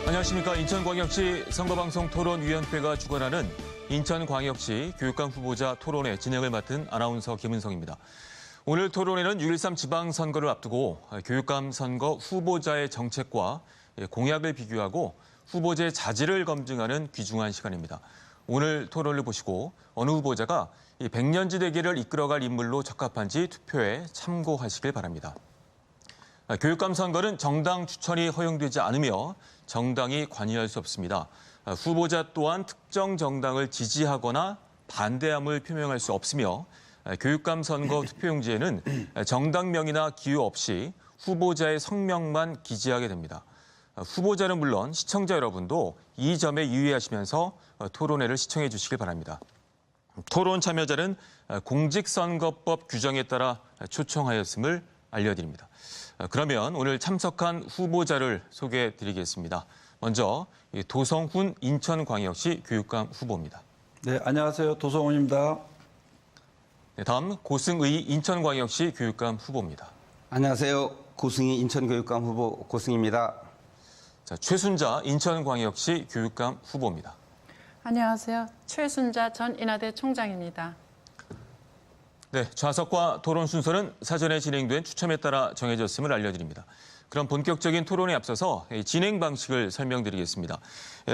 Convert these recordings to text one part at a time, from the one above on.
안녕하십니까. 인천광역시 선거방송토론위원회가 주관하는 인천광역시 교육감 후보자 토론회 진행을 맡은 아나운서 김은성입니다. 오늘 토론회는 6.13 지방선거를 앞두고 교육감 선거 후보자의 정책과 공약을 비교하고 후보자의 자질을 검증하는 귀중한 시간입니다. 오늘 토론을 보시고 어느 후보자가 이 100년지 대계를 이끌어갈 인물로 적합한지 투표에 참고하시길 바랍니다. 교육감 선거는 정당 추천이 허용되지 않으며 정당이 관여할 수 없습니다. 후보자 또한 특정 정당을 지지하거나 반대함을 표명할 수 없으며 교육감 선거 투표용지에는 정당명이나 기호 없이 후보자의 성명만 기재하게 됩니다. 후보자는 물론 시청자 여러분도 이 점에 유의하시면서 토론회를 시청해 주시길 바랍니다. 토론 참여자는 공직선거법 규정에 따라 초청하였음을 알려드립니다. 그러면 오늘 참석한 후보자를 소개해 드리겠습니다. 먼저 도성훈 인천광역시 교육감 후보입니다. 네, 안녕하세요. 도성훈입니다. 네, 다음 고승의 인천광역시 교육감 후보입니다. 안녕하세요. 고승희 인천교육감 후보 고승희입니다. 자, 최순자 인천광역시 교육감 후보입니다. 안녕하세요. 최순자 전 인하대 총장입니다. 네, 좌석과 토론 순서는 사전에 진행된 추첨에 따라 정해졌음을 알려드립니다. 그럼 본격적인 토론에 앞서서 진행 방식을 설명드리겠습니다.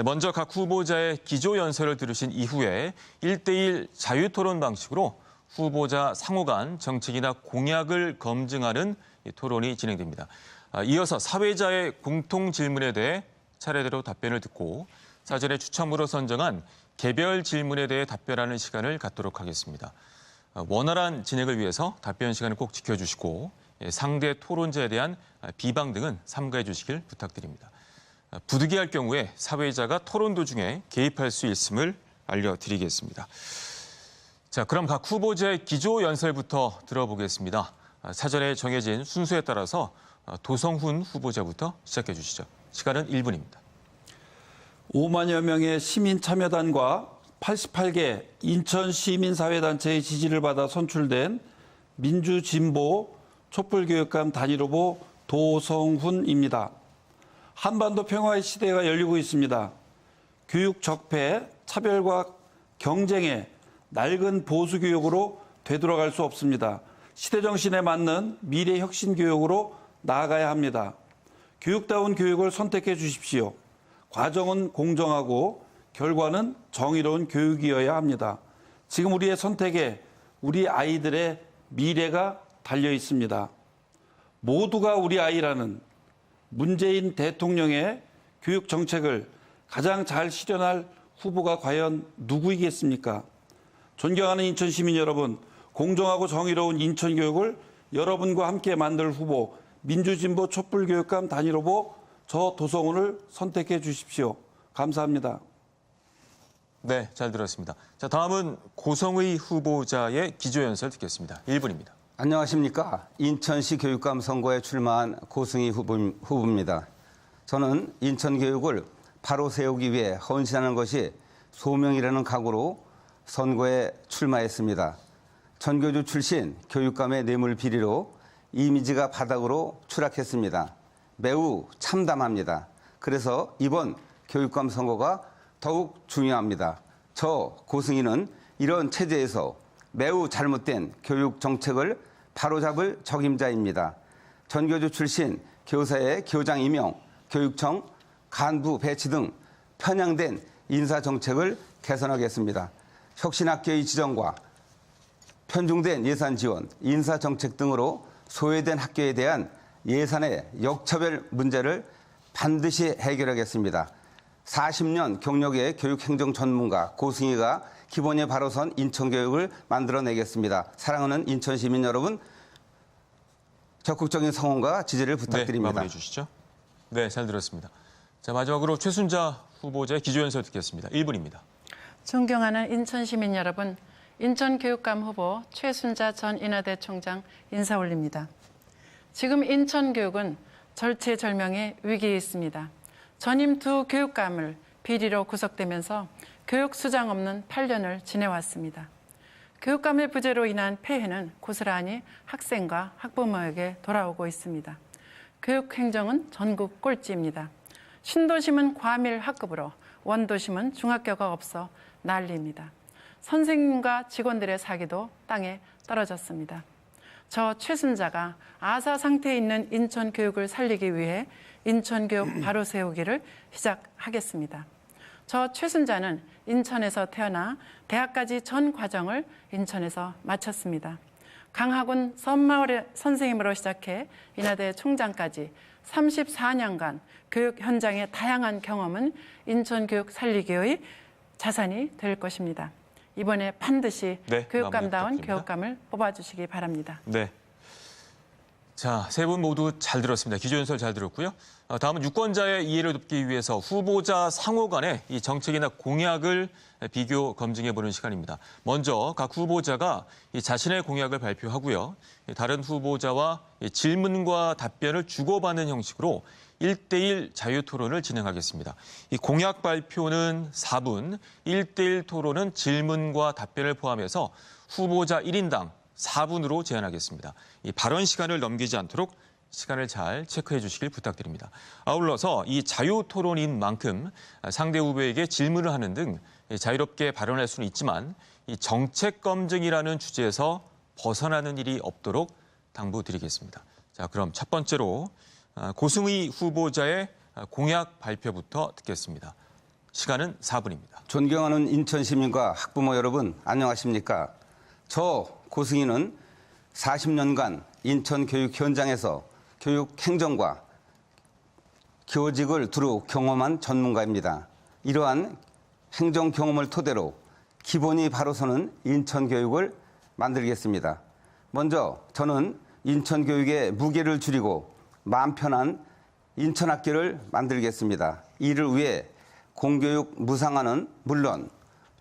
먼저 각 후보자의 기조 연설을 들으신 이후에 1대1 자유토론 방식으로 후보자 상호 간 정책이나 공약을 검증하는 토론이 진행됩니다. 이어서 사회자의 공통 질문에 대해 차례대로 답변을 듣고 사전에 추첨으로 선정한 개별 질문에 대해 답변하는 시간을 갖도록 하겠습니다. 원활한 진행을 위해서 답변 시간을 꼭 지켜주시고 상대 토론자에 대한 비방 등은 삼가해 주시길 부탁드립니다. 부득이할 경우에 사회자가 토론 도중에 개입할 수 있음을 알려드리겠습니다. 자, 그럼 각 후보자의 기조 연설부터 들어보겠습니다. 사전에 정해진 순서에 따라서 도성훈 후보자부터 시작해 주시죠. 시간은 1분입니다. 5만여 명의 시민 참여단과 88개 인천시민사회단체의 지지를 받아 선출된 민주진보 촛불교육감 단일후보 도성훈입니다. 한반도 평화의 시대가 열리고 있습니다. 교육 적폐, 차별과 경쟁의 낡은 보수교육으로 되돌아갈 수 없습니다. 시대정신에 맞는 미래혁신교육으로 나아가야 합니다. 교육다운 교육을 선택해 주십시오. 과정은 공정하고 결과는 정의로운 교육이어야 합니다. 지금 우리의 선택에 우리 아이들의 미래가 달려 있습니다. 모두가 우리 아이라는 문재인 대통령의 교육 정책을 가장 잘 실현할 후보가 과연 누구이겠습니까? 존경하는 인천 시민 여러분, 공정하고 정의로운 인천 교육을 여러분과 함께 만들 후보, 민주진보 촛불교육감 단일후보 저 도성훈을 선택해 주십시오. 감사합니다. 네, 잘 들었습니다. 자, 다음은 고성의 후보자의 기조연설 듣겠습니다. 1분입니다. 안녕하십니까. 인천시 교육감 선거에 출마한 고승희 후보입니다. 저는 인천교육을 바로 세우기 위해 헌신하는 것이 소명이라는 각오로 선거에 출마했습니다. 전교조 출신 교육감의 뇌물 비리로 이미지가 바닥으로 추락했습니다. 매우 참담합니다. 그래서 이번 교육감 선거가 더욱 중요합니다. 저 고승희는 이런 체제에서 매우 잘못된 교육 정책을 바로잡을 적임자입니다. 전교조 출신 교사의 교장 임용, 교육청 간부 배치 등 편향된 인사 정책을 개선하겠습니다. 혁신학교의 지정과 편중된 예산 지원, 인사 정책 등으로 소외된 학교에 대한 예산의 역차별 문제를 반드시 해결하겠습니다. 40년 경력의 교육행정 전문가 고승희가 기본에 바로 선 인천교육을 만들어내겠습니다. 사랑하는 인천 시민 여러분, 적극적인 성원과 지지를 부탁드립니다. 네, 마무리해 주시죠. 네, 잘 들었습니다. 자, 마지막으로 최순자 후보자의 기조연설 듣겠습니다. 1분입니다. 존경하는 인천 시민 여러분, 인천교육감 후보 최순자 전 인하대 총장 인사 올립니다. 지금 인천교육은 절체절명의 위기에 있습니다. 전임 두 교육감을 비리로 구속되면서 교육 수장 없는 8년을 지내왔습니다. 교육감의 부재로 인한 폐해는 고스란히 학생과 학부모에게 돌아오고 있습니다. 교육 행정은 전국 꼴찌입니다. 신도심은 과밀 학급으로 원도심은 중학교가 없어 난리입니다. 선생님과 직원들의 사기도 땅에 떨어졌습니다. 저 최순자가 아사 상태에 있는 인천 교육을 살리기 위해 인천 교육 바로 세우기를 시작하겠습니다. 저 최순자는 인천에서 태어나 대학까지 전 과정을 인천에서 마쳤습니다. 강학군 섬마을의 선생님으로 시작해 인하대 총장까지 34년간 교육 현장의 다양한 경험은 인천 교육 살리기의 자산이 될 것입니다. 이번에 반드시 네, 교육감다운 마무리 부탁드립니다. 교육감을 뽑아주시기 바랍니다. 네. 자, 세 분 모두 잘 들었습니다. 기조연설 잘 들었고요. 다음은 유권자의 이해를 돕기 위해서 후보자 상호 간의 이 정책이나 공약을 비교 검증해보는 시간입니다. 먼저 각 후보자가 이 자신의 공약을 발표하고요. 다른 후보자와 질문과 답변을 주고받는 형식으로 1대1 자유토론을 진행하겠습니다. 이 공약 발표는 4분, 1대1 토론은 질문과 답변을 포함해서 후보자 1인당 4분으로 제한하겠습니다. 이 발언 시간을 넘기지 않도록 시간을 잘 체크해 주시길 부탁드립니다. 아울러서 이 자유토론인 만큼 상대 후보에게 질문을 하는 등 자유롭게 발언할 수는 있지만 이 정책 검증이라는 주제에서 벗어나는 일이 없도록 당부드리겠습니다. 자, 그럼 첫 번째로 고승희 후보자의 공약 발표부터 듣겠습니다. 시간은 4분입니다. 존경하는 인천 시민과 학부모 여러분, 안녕하십니까? 저 고승희는 40년간 인천 교육 현장에서 교육 행정과 교직을 두루 경험한 전문가입니다. 이러한 행정 경험을 토대로 기본이 바로 서는 인천 교육을 만들겠습니다. 먼저 저는 인천 교육의 무게를 줄이고 마음 편한 인천 학교를 만들겠습니다. 이를 위해 공교육 무상화는 물론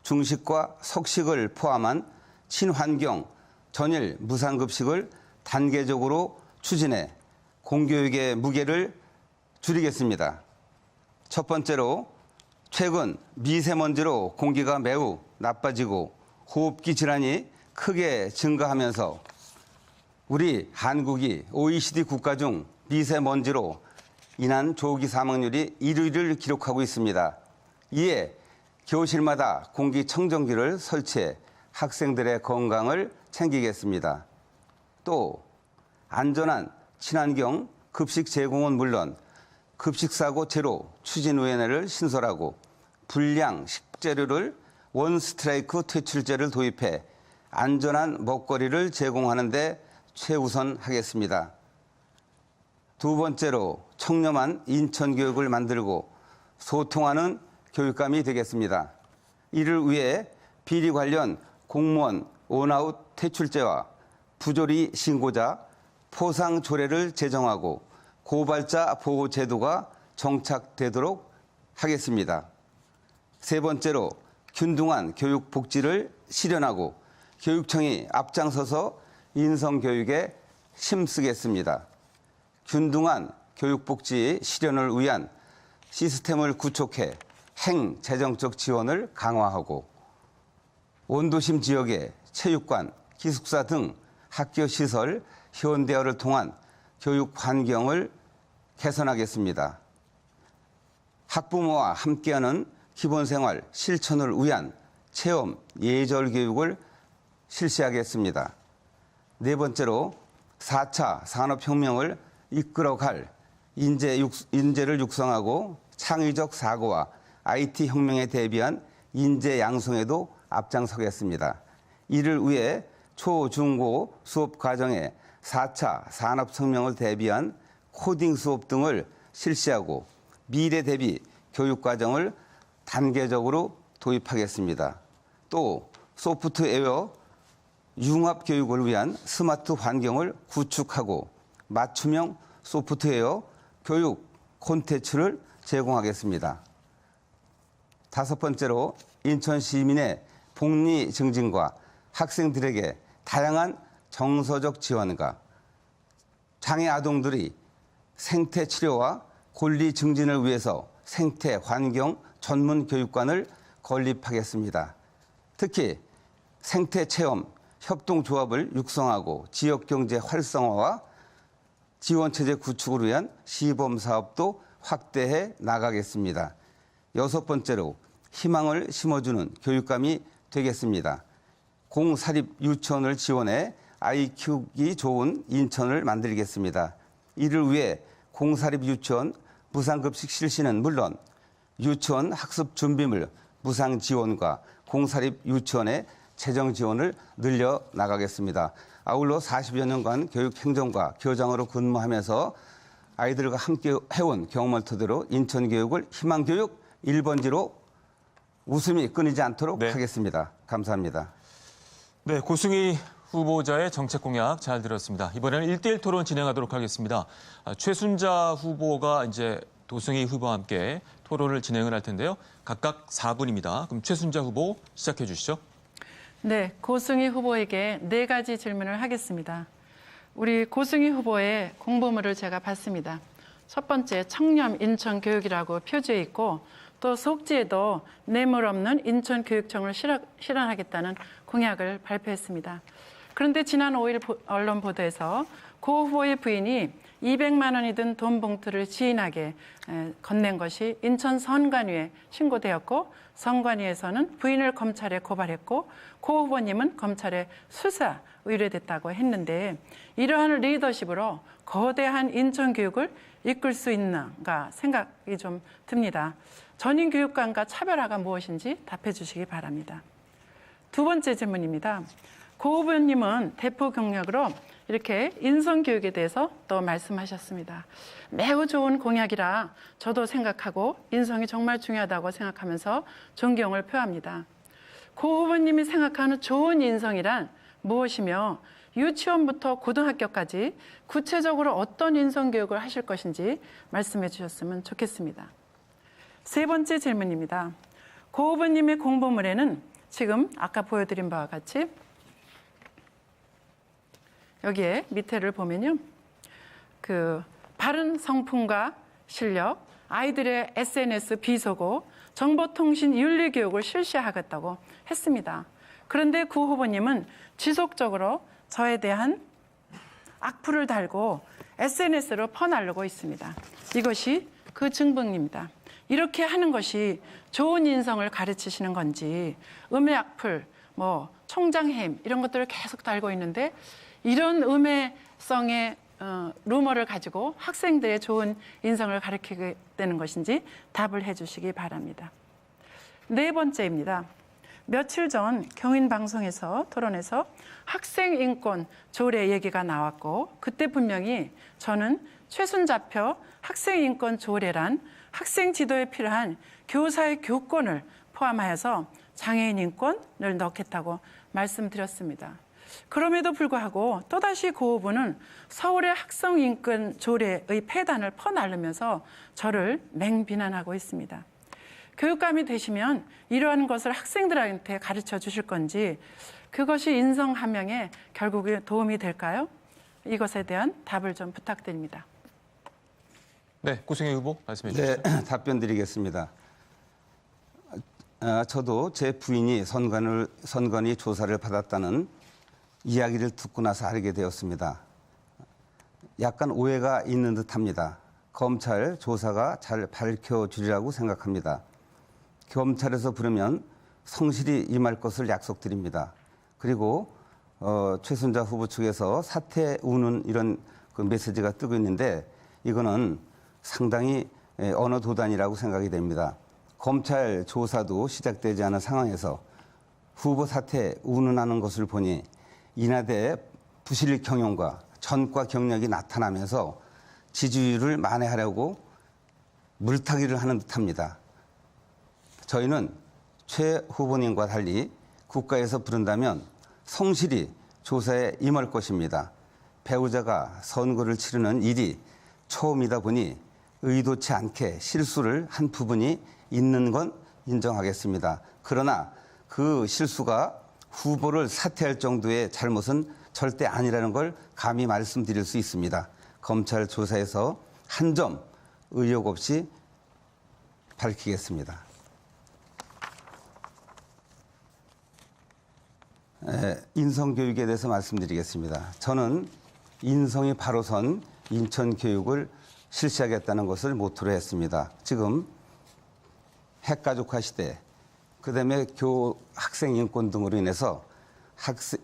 중식과 석식을 포함한 친환경 전일 무상급식을 단계적으로 추진해 공교육의 무게를 줄이겠습니다. 첫 번째로 최근 미세먼지로 공기가 매우 나빠지고 호흡기 질환이 크게 증가하면서 우리 한국이 OECD 국가 중 미세먼지로 인한 조기 사망률이 1위를 기록하고 있습니다. 이에 교실마다 공기청정기를 설치해 학생들의 건강을 챙기겠습니다. 또 안전한 친환경 급식 제공은 물론 급식사고 제로 추진위원회를 신설하고 불량 식재료를 원스트라이크 퇴출제를 도입해 안전한 먹거리를 제공하는 데 최우선하겠습니다. 두 번째로 청렴한 인천 교육을 만들고 소통하는 교육감이 되겠습니다. 이를 위해 비리 관련 공무원 온아웃 퇴출제와 부조리 신고자 포상 조례를 제정하고 고발자 보호 제도가 정착되도록 하겠습니다. 세 번째로 균등한 교육 복지를 실현하고 교육청이 앞장서서 인성교육에 힘쓰겠습니다. 균등한 교육복지 실현을 위한 시스템을 구축해 행재정적 지원을 강화하고 원도심 지역의 체육관, 기숙사 등 학교 시설 현대화를 통한 교육 환경을 개선하겠습니다. 학부모와 함께하는 기본생활 실천을 위한 체험 예절 교육을 실시하겠습니다. 네 번째로 4차 산업혁명을 이끌어갈 인재를 육성하고 창의적 사고와 IT 혁명에 대비한 인재 양성에도 앞장서겠습니다. 이를 위해 초, 중, 고 수업 과정에 4차 산업혁명을 대비한 코딩 수업 등을 실시하고 미래 대비 교육 과정을 단계적으로 도입하겠습니다. 또 소프트웨어 융합 교육을 위한 스마트 환경을 구축하고 맞춤형 소프트웨어 교육 콘텐츠를 제공하겠습니다. 다섯 번째로 인천 시민의 복리 증진과 학생들에게 다양한 정서적 지원과 장애 아동들이 생태 치료와 권리 증진을 위해서 생태 환경 전문 교육관을 건립하겠습니다. 특히 생태 체험 협동조합을 육성하고 지역경제 활성화와 지원체제 구축을 위한 시범사업도 확대해 나가겠습니다. 여섯 번째로 희망을 심어주는 교육감이 되겠습니다. 공사립 유치원을 지원해 아이 키우기 좋은 인천을 만들겠습니다. 이를 위해 공사립 유치원 무상급식 실시는 물론 유치원 학습 준비물 무상 지원과 공사립 유치원의 재정 지원을 늘려 나가겠습니다. 아울러 40여 년간 교육행정과 교장으로 근무하면서 아이들과 함께 해온 경험을 토대로 인천교육을 희망교육 1번지로 웃음이 끊이지 않도록 네. 하겠습니다. 감사합니다. 네, 고승희 후보자의 정책 공약 잘 들었습니다. 이번에는 1대1 토론 진행하도록 하겠습니다. 최순자 후보가 이제 도승희 후보와 함께 토론을 진행을 할 텐데요. 각각 4분입니다. 그럼 최순자 후보 시작해 주시죠. 네, 고승희 후보에게 4가지 질문을 하겠습니다. 우리 고승희 후보의 공보물을 제가 봤습니다. 첫 번째, 청렴 인천 교육이라고 표지에 있고 또 속지에도 뇌물 없는 인천교육청을 실현하겠다는 공약을 발표했습니다. 그런데 지난 5일 언론 보도에서 고 후보의 부인이 200만 원이 든 돈 봉투를 지인에게 건넨 것이 인천 선관위에 신고되었고 선관위에서는 부인을 검찰에 고발했고 고 후보님은 검찰에 수사 의뢰됐다고 했는데 이러한 리더십으로 거대한 인천교육을 이끌 수 있는가 생각이 좀 듭니다. 전임 교육감과 차별화가 무엇인지 답해 주시기 바랍니다. 두 번째 질문입니다. 고 후보님은 대표 경력으로 이렇게 인성교육에 대해서 또 말씀하셨습니다. 매우 좋은 공약이라 저도 생각하고 인성이 정말 중요하다고 생각하면서 존경을 표합니다. 고 후보님이 생각하는 좋은 인성이란 무엇이며 유치원부터 고등학교까지 구체적으로 어떤 인성교육을 하실 것인지 말씀해 주셨으면 좋겠습니다. 세 번째 질문입니다. 고 후보님의 공보물에는 지금 아까 보여드린 바와 같이 여기에 밑에를 보면요. 바른 성품과 실력, 아이들의 SNS 비속어, 정보통신 윤리교육을 실시하겠다고 했습니다. 그런데 구 후보님은 지속적으로 저에 대한 악플을 달고 SNS로 퍼나르고 있습니다. 이것이 그 증거입니다. 이렇게 하는 것이 좋은 인성을 가르치시는 건지 음해 악플, 총장햄 이런 것들을 계속 달고 있는데 이런 음해성의 루머를 가지고 학생들의 좋은 인성을 가르치게 되는 것인지 답을 해주시기 바랍니다. 네 번째입니다. 며칠 전 경인방송에서 토론에서 학생인권 조례 얘기가 나왔고 그때 분명히 저는 최순자표 학생인권 조례란 학생 지도에 필요한 교사의 교권을 포함하여서 장애인 인권을 넣겠다고 말씀드렸습니다. 그럼에도 불구하고 또다시 고 후보는 서울의 학생인권 조례의 폐단을 퍼나르면서 저를 맹비난하고 있습니다. 교육감이 되시면 이러한 것을 학생들한테 가르쳐 주실 건지 그것이 인성함양에 결국에 도움이 될까요? 이것에 대한 답을 좀 부탁드립니다. 네, 고승희 후보 말씀해 주시죠. 네, 답변 드리겠습니다. 저도 제 부인이 선관위 조사를 받았다는 이야기를 듣고 나서 알게 되었습니다. 약간 오해가 있는 듯합니다. 검찰 조사가 잘 밝혀주리라고 생각합니다. 검찰에서 부르면 성실히 임할 것을 약속드립니다. 그리고 최순자 후보 측에서 사퇴 우는 이런 메시지가 뜨고 있는데 이거는 상당히 언어 도단이라고 생각이 됩니다. 검찰 조사도 시작되지 않은 상황에서 후보 사퇴 운운하는 것을 보니 인하대 부실 경영과 전과 경력이 나타나면서 지지율을 만회하려고 물타기를 하는 듯합니다. 저희는 최 후보님과 달리 국가에서 부른다면 성실히 조사에 임할 것입니다. 배우자가 선거를 치르는 일이 처음이다 보니 의도치 않게 실수를 한 부분이 있는 건 인정하겠습니다. 그러나 그 실수가 후보를 사퇴할 정도의 잘못은 절대 아니라는 걸 감히 말씀드릴 수 있습니다. 검찰 조사에서 한 점 의혹 없이 밝히겠습니다. 인성교육에 대해서 말씀드리겠습니다. 저는 인성이 바로 선 인천교육을 실시하겠다는 것을 모토로 했습니다. 지금 핵가족화 시대, 그다음에 학생 인권 등으로 인해서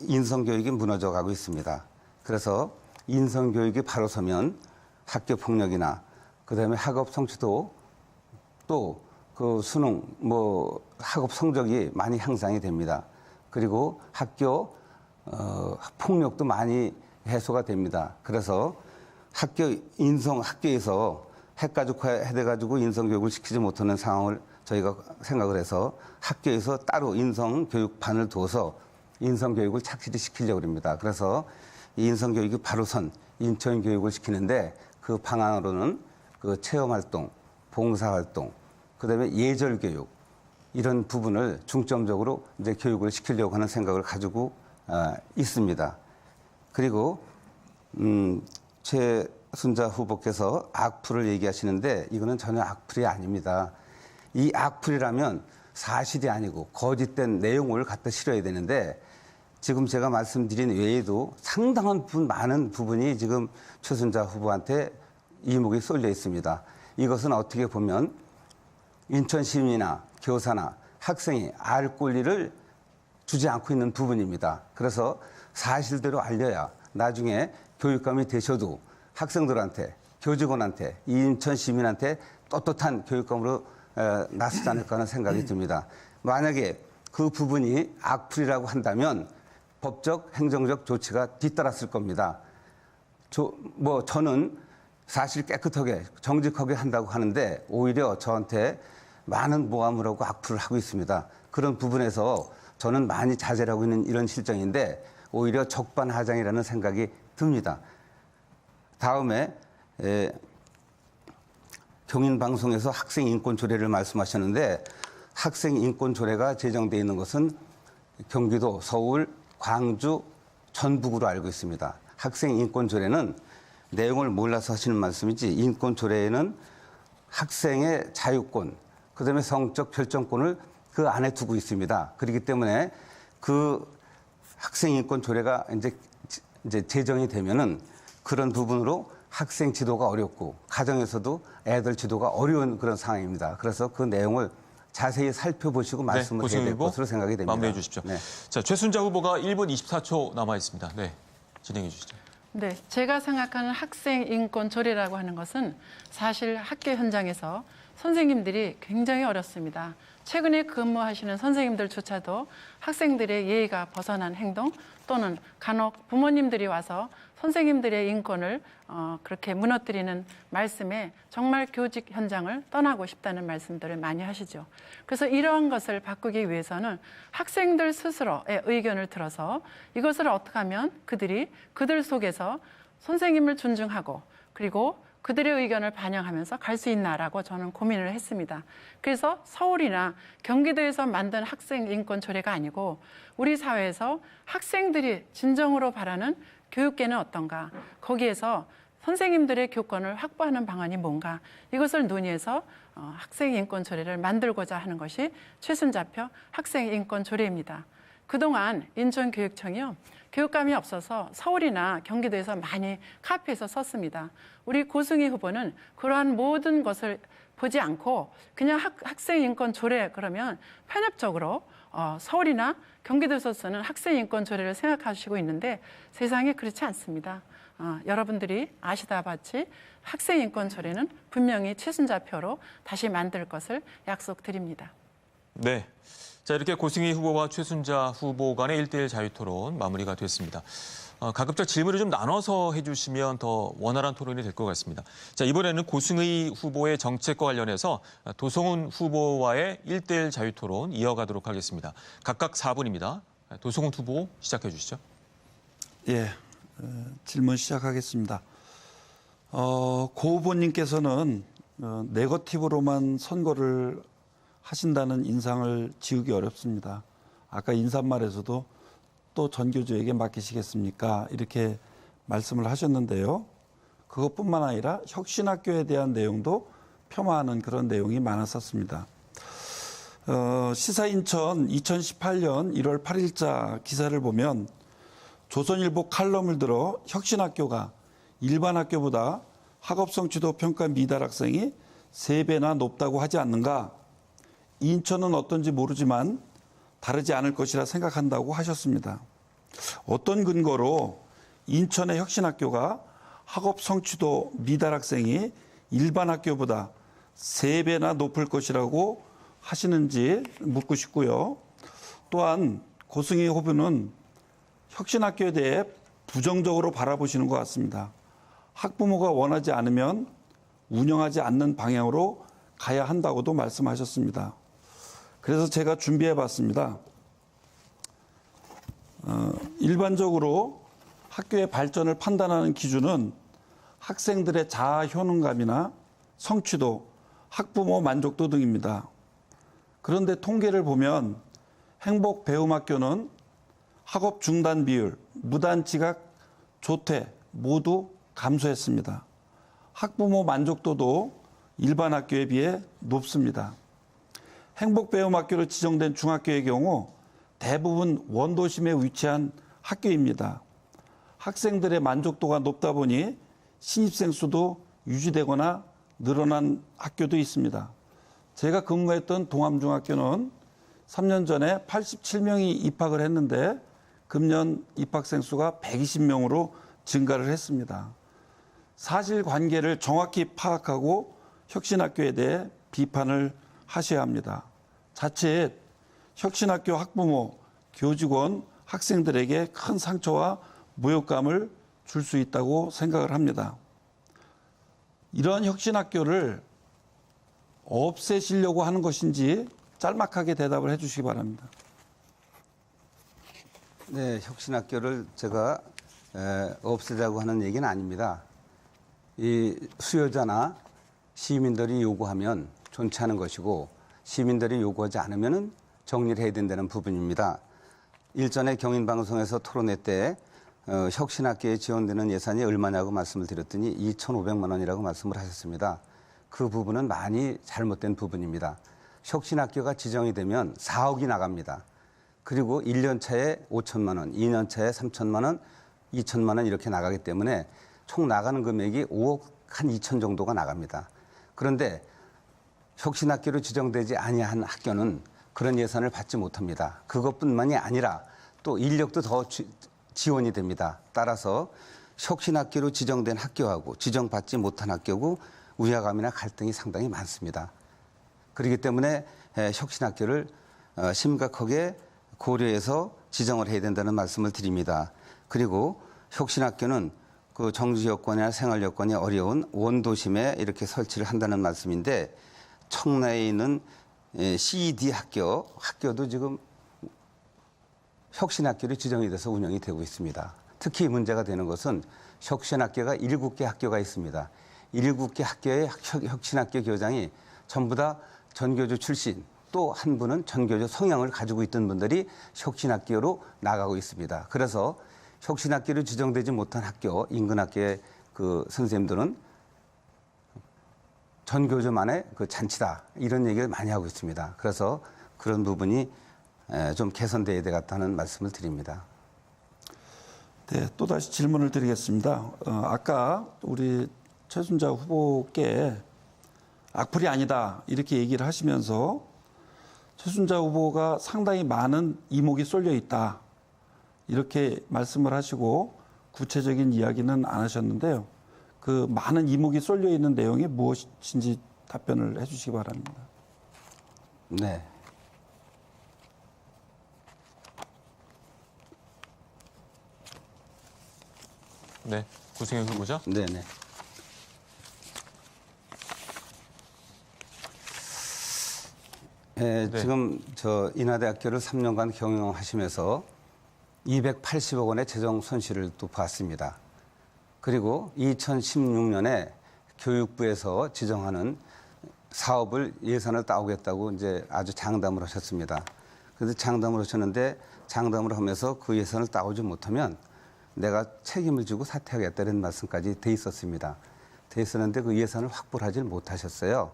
인성 교육이 무너져 가고 있습니다. 그래서 인성 교육이 바로 서면 학교 폭력이나 그다음에 학업 성취도 또 그 수능 학업 성적이 많이 향상이 됩니다. 그리고 학교 폭력도 많이 해소가 됩니다. 그래서 학교에서 핵가족화 해가지고 인성 교육을 시키지 못하는 상황을 저희가 생각을 해서 학교에서 따로 인성 교육반을 둬서 인성 교육을 착실히 시키려고 합니다. 그래서 이 인성 교육이 바로 선 인천 교육을 시키는데 그 방안으로는 그 체험 활동, 봉사 활동, 그다음에 예절 교육 이런 부분을 중점적으로 이제 교육을 시키려고 하는 생각을 가지고 있습니다. 그리고 최순자 후보께서 악플을 얘기하시는데 이거는 전혀 악플이 아닙니다. 이 악플이라면 사실이 아니고 거짓된 내용을 갖다 실어야 되는데 지금 제가 말씀드린 외에도 상당한 많은 부분이 지금 최순자 후보한테 이목이 쏠려 있습니다. 이것은 어떻게 보면 인천 시민이나 교사나 학생이 알 권리를 주지 않고 있는 부분입니다. 그래서 사실대로 알려야 나중에 교육감이 되셔도 학생들한테, 교직원한테, 인천 시민한테 떳떳한 교육감으로 나서지 않을까 하는 생각이 듭니다. 만약에 그 부분이 악플이라고 한다면 법적, 행정적 조치가 뒤따랐을 겁니다. 저는 사실 깨끗하게, 정직하게 한다고 하는데 오히려 저한테 많은 모함을 하고 악플을 하고 있습니다. 그런 부분에서 저는 많이 자제를 하고 있는 이런 실정인데 오히려 적반하장이라는 생각이 듭니다. 다음에 경인방송에서 학생인권조례를 말씀하셨는데 학생인권조례가 제정되어 있는 것은 경기도, 서울, 광주, 전북으로 알고 있습니다. 학생인권조례는 내용을 몰라서 하시는 말씀이지 인권조례에는 학생의 자유권, 그다음에 성적 결정권을 그 안에 두고 있습니다. 그렇기 때문에 그 학생인권조례가 이제 제정이 되면은 그런 부분으로 학생 지도가 어렵고 가정에서도 애들 지도가 어려운 그런 상황입니다. 그래서 그 내용을 자세히 살펴보시고 말씀을 해야 될 것으로 생각이 됩니다. 마무리해 주십시오. 네. 자, 최순자 후보가 1분 24초 남아 있습니다. 네, 진행해 주시죠. 네, 제가 생각하는 학생 인권 조례라고 하는 것은 사실 학교 현장에서 선생님들이 굉장히 어렵습니다. 최근에 근무하시는 선생님들조차도 학생들의 예의가 벗어난 행동 또는 간혹 부모님들이 와서 선생님들의 인권을 그렇게 무너뜨리는 말씀에 정말 교직 현장을 떠나고 싶다는 말씀들을 많이 하시죠. 그래서 이러한 것을 바꾸기 위해서는 학생들 스스로의 의견을 들어서 이것을 어떻게 하면 그들 속에서 선생님을 존중하고 그리고 그들의 의견을 반영하면서 갈 수 있나라고 저는 고민을 했습니다. 그래서 서울이나 경기도에서 만든 학생인권조례가 아니고 우리 사회에서 학생들이 진정으로 바라는 교육계는 어떤가, 거기에서 선생님들의 교권을 확보하는 방안이 뭔가, 이것을 논의해서 학생인권조례를 만들고자 하는 것이 최순자표 학생인권조례입니다. 그동안 인천교육청이요, 교육감이 없어서 서울이나 경기도에서 많이 카피해서 썼습니다. 우리 고승희 후보는 그러한 모든 것을 보지 않고 그냥 학생인권조례 그러면 편협적으로 서울이나 경기도에서 쓰는 학생인권조례를 생각하시고 있는데 세상에 그렇지 않습니다. 여러분들이 아시다 봤지 학생인권조례는 분명히 최순자표로 다시 만들 것을 약속드립니다. 네. 자, 이렇게 고승희 후보와 최순자 후보 간의 1대1 자유토론 마무리가 됐습니다. 가급적 질문을 좀 나눠서 해주시면 더 원활한 토론이 될 것 같습니다. 자, 이번에는 고승희 후보의 정책과 관련해서 도성훈 후보와의 1대1 자유토론 이어가도록 하겠습니다. 각각 4분입니다. 도성훈 후보 시작해 주시죠. 예, 질문 시작하겠습니다. 고 후보님께서는 네거티브로만 선거를 하신다는 인상을 지우기 어렵습니다. 아까 인사말에서도 또 전교조에게 맡기시겠습니까? 이렇게 말씀을 하셨는데요. 그것뿐만 아니라 혁신학교에 대한 내용도 폄하하는 그런 내용이 많았었습니다. 시사인천 2018년 1월 8일자 기사를 보면 조선일보 칼럼을 들어 혁신학교가 일반 학교보다 학업 성취도 평가 미달 학생이 3배나 높다고 하지 않는가? 인천은 어떤지 모르지만 다르지 않을 것이라 생각한다고 하셨습니다. 어떤 근거로 인천의 혁신학교가 학업 성취도 미달 학생이 일반 학교보다 3배나 높을 것이라고 하시는지 묻고 싶고요. 또한 고승희 후보는 혁신학교에 대해 부정적으로 바라보시는 것 같습니다. 학부모가 원하지 않으면 운영하지 않는 방향으로 가야 한다고도 말씀하셨습니다. 그래서 제가 준비해 봤습니다. 일반적으로 학교의 발전을 판단하는 기준은 학생들의 자아 효능감이나 성취도, 학부모 만족도 등입니다. 그런데 통계를 보면 행복 배움학교는 학업 중단 비율, 무단 지각, 조퇴 모두 감소했습니다. 학부모 만족도도 일반 학교에 비해 높습니다. 행복 배움학교로 지정된 중학교의 경우 대부분 원도심에 위치한 학교입니다. 학생들의 만족도가 높다 보니 신입생 수도 유지되거나 늘어난 학교도 있습니다. 제가 근무했던 동암중학교는 3년 전에 87명이 입학을 했는데 금년 입학생 수가 120명으로 증가를 했습니다. 사실관계를 정확히 파악하고 혁신학교에 대해 비판을 하셔야 합니다. 자칫 혁신학교 학부모, 교직원, 학생들에게 큰 상처와 모욕감을 줄 수 있다고 생각을 합니다. 이런 혁신학교를 없애시려고 하는 것인지 짤막하게 대답을 해 주시기 바랍니다. 네, 혁신학교를 제가 없애자고 하는 얘기는 아닙니다. 이 수요자나 시민들이 요구하면 존치하는 것이고 시민들이 요구하지 않으면 정리를 해야 된다는 부분입니다. 일전에 경인방송에서 토론회 때 혁신학교에 지원되는 예산이 얼마냐고 말씀을 드렸더니 2,500만 원이라고 말씀을 하셨습니다. 그 부분은 많이 잘못된 부분입니다. 혁신학교가 지정이 되면 4억이 나갑니다. 그리고 1년 차에 5천만 원, 2년 차에 3천만 원, 2천만 원 이렇게 나가기 때문에 총 나가는 금액이 5억 한 2천 정도가 나갑니다. 그런데 혁신학교로 지정되지 아니한 학교는 그런 예산을 받지 못합니다. 그것뿐만이 아니라 또 인력도 더 지원이 됩니다. 따라서 혁신학교로 지정된 학교하고 지정받지 못한 학교고 우야감이나 갈등이 상당히 많습니다. 그렇기 때문에 혁신학교를 심각하게 고려해서 지정을 해야 된다는 말씀을 드립니다. 그리고 혁신학교는 그 정지 여건이나 생활 여건이 어려운 원도심에 이렇게 설치를 한다는 말씀인데 청라에 있는 CED 학교도 지금 혁신학교로 지정이 돼서 운영이 되고 있습니다. 특히 문제가 되는 것은 혁신학교가 7개 학교가 있습니다. 7개 학교의 혁신학교 교장이 전부 다 전교조 출신, 또 한 분은 전교조 성향을 가지고 있던 분들이 혁신학교로 나가고 있습니다. 그래서 혁신학교로 지정되지 못한 학교, 인근 학교의 그 선생님들은 전교조만의 그 잔치다, 이런 얘기를 많이 하고 있습니다. 그래서 그런 부분이 좀 개선돼야 되겠다는 말씀을 드립니다. 네, 또다시 질문을 드리겠습니다. 아까 우리 최순자 후보께 악플이 아니다 이렇게 얘기를 하시면서 최순자 후보가 상당히 많은 이목이 쏠려 있다 이렇게 말씀을 하시고 구체적인 이야기는 안 하셨는데요. 그 많은 이목이 쏠려 있는 내용이 무엇인지 답변을 해 주시기 바랍니다. 네. 네, 구승현 후보자. 네네. 네. 지금 저 인하대학교를 3년간 경영하시면서 280억 원의 재정 손실을 또 봤습니다. 그리고 2016년에 교육부에서 지정하는 사업을 예산을 따오겠다고 이제 아주 장담을 하셨습니다. 그래서 장담을 하셨는데 장담을 하면서 그 예산을 따오지 못하면 내가 책임을 지고 사퇴하겠다는 말씀까지 돼 있었습니다. 돼 있었는데 그 예산을 확보를 하지 못하셨어요.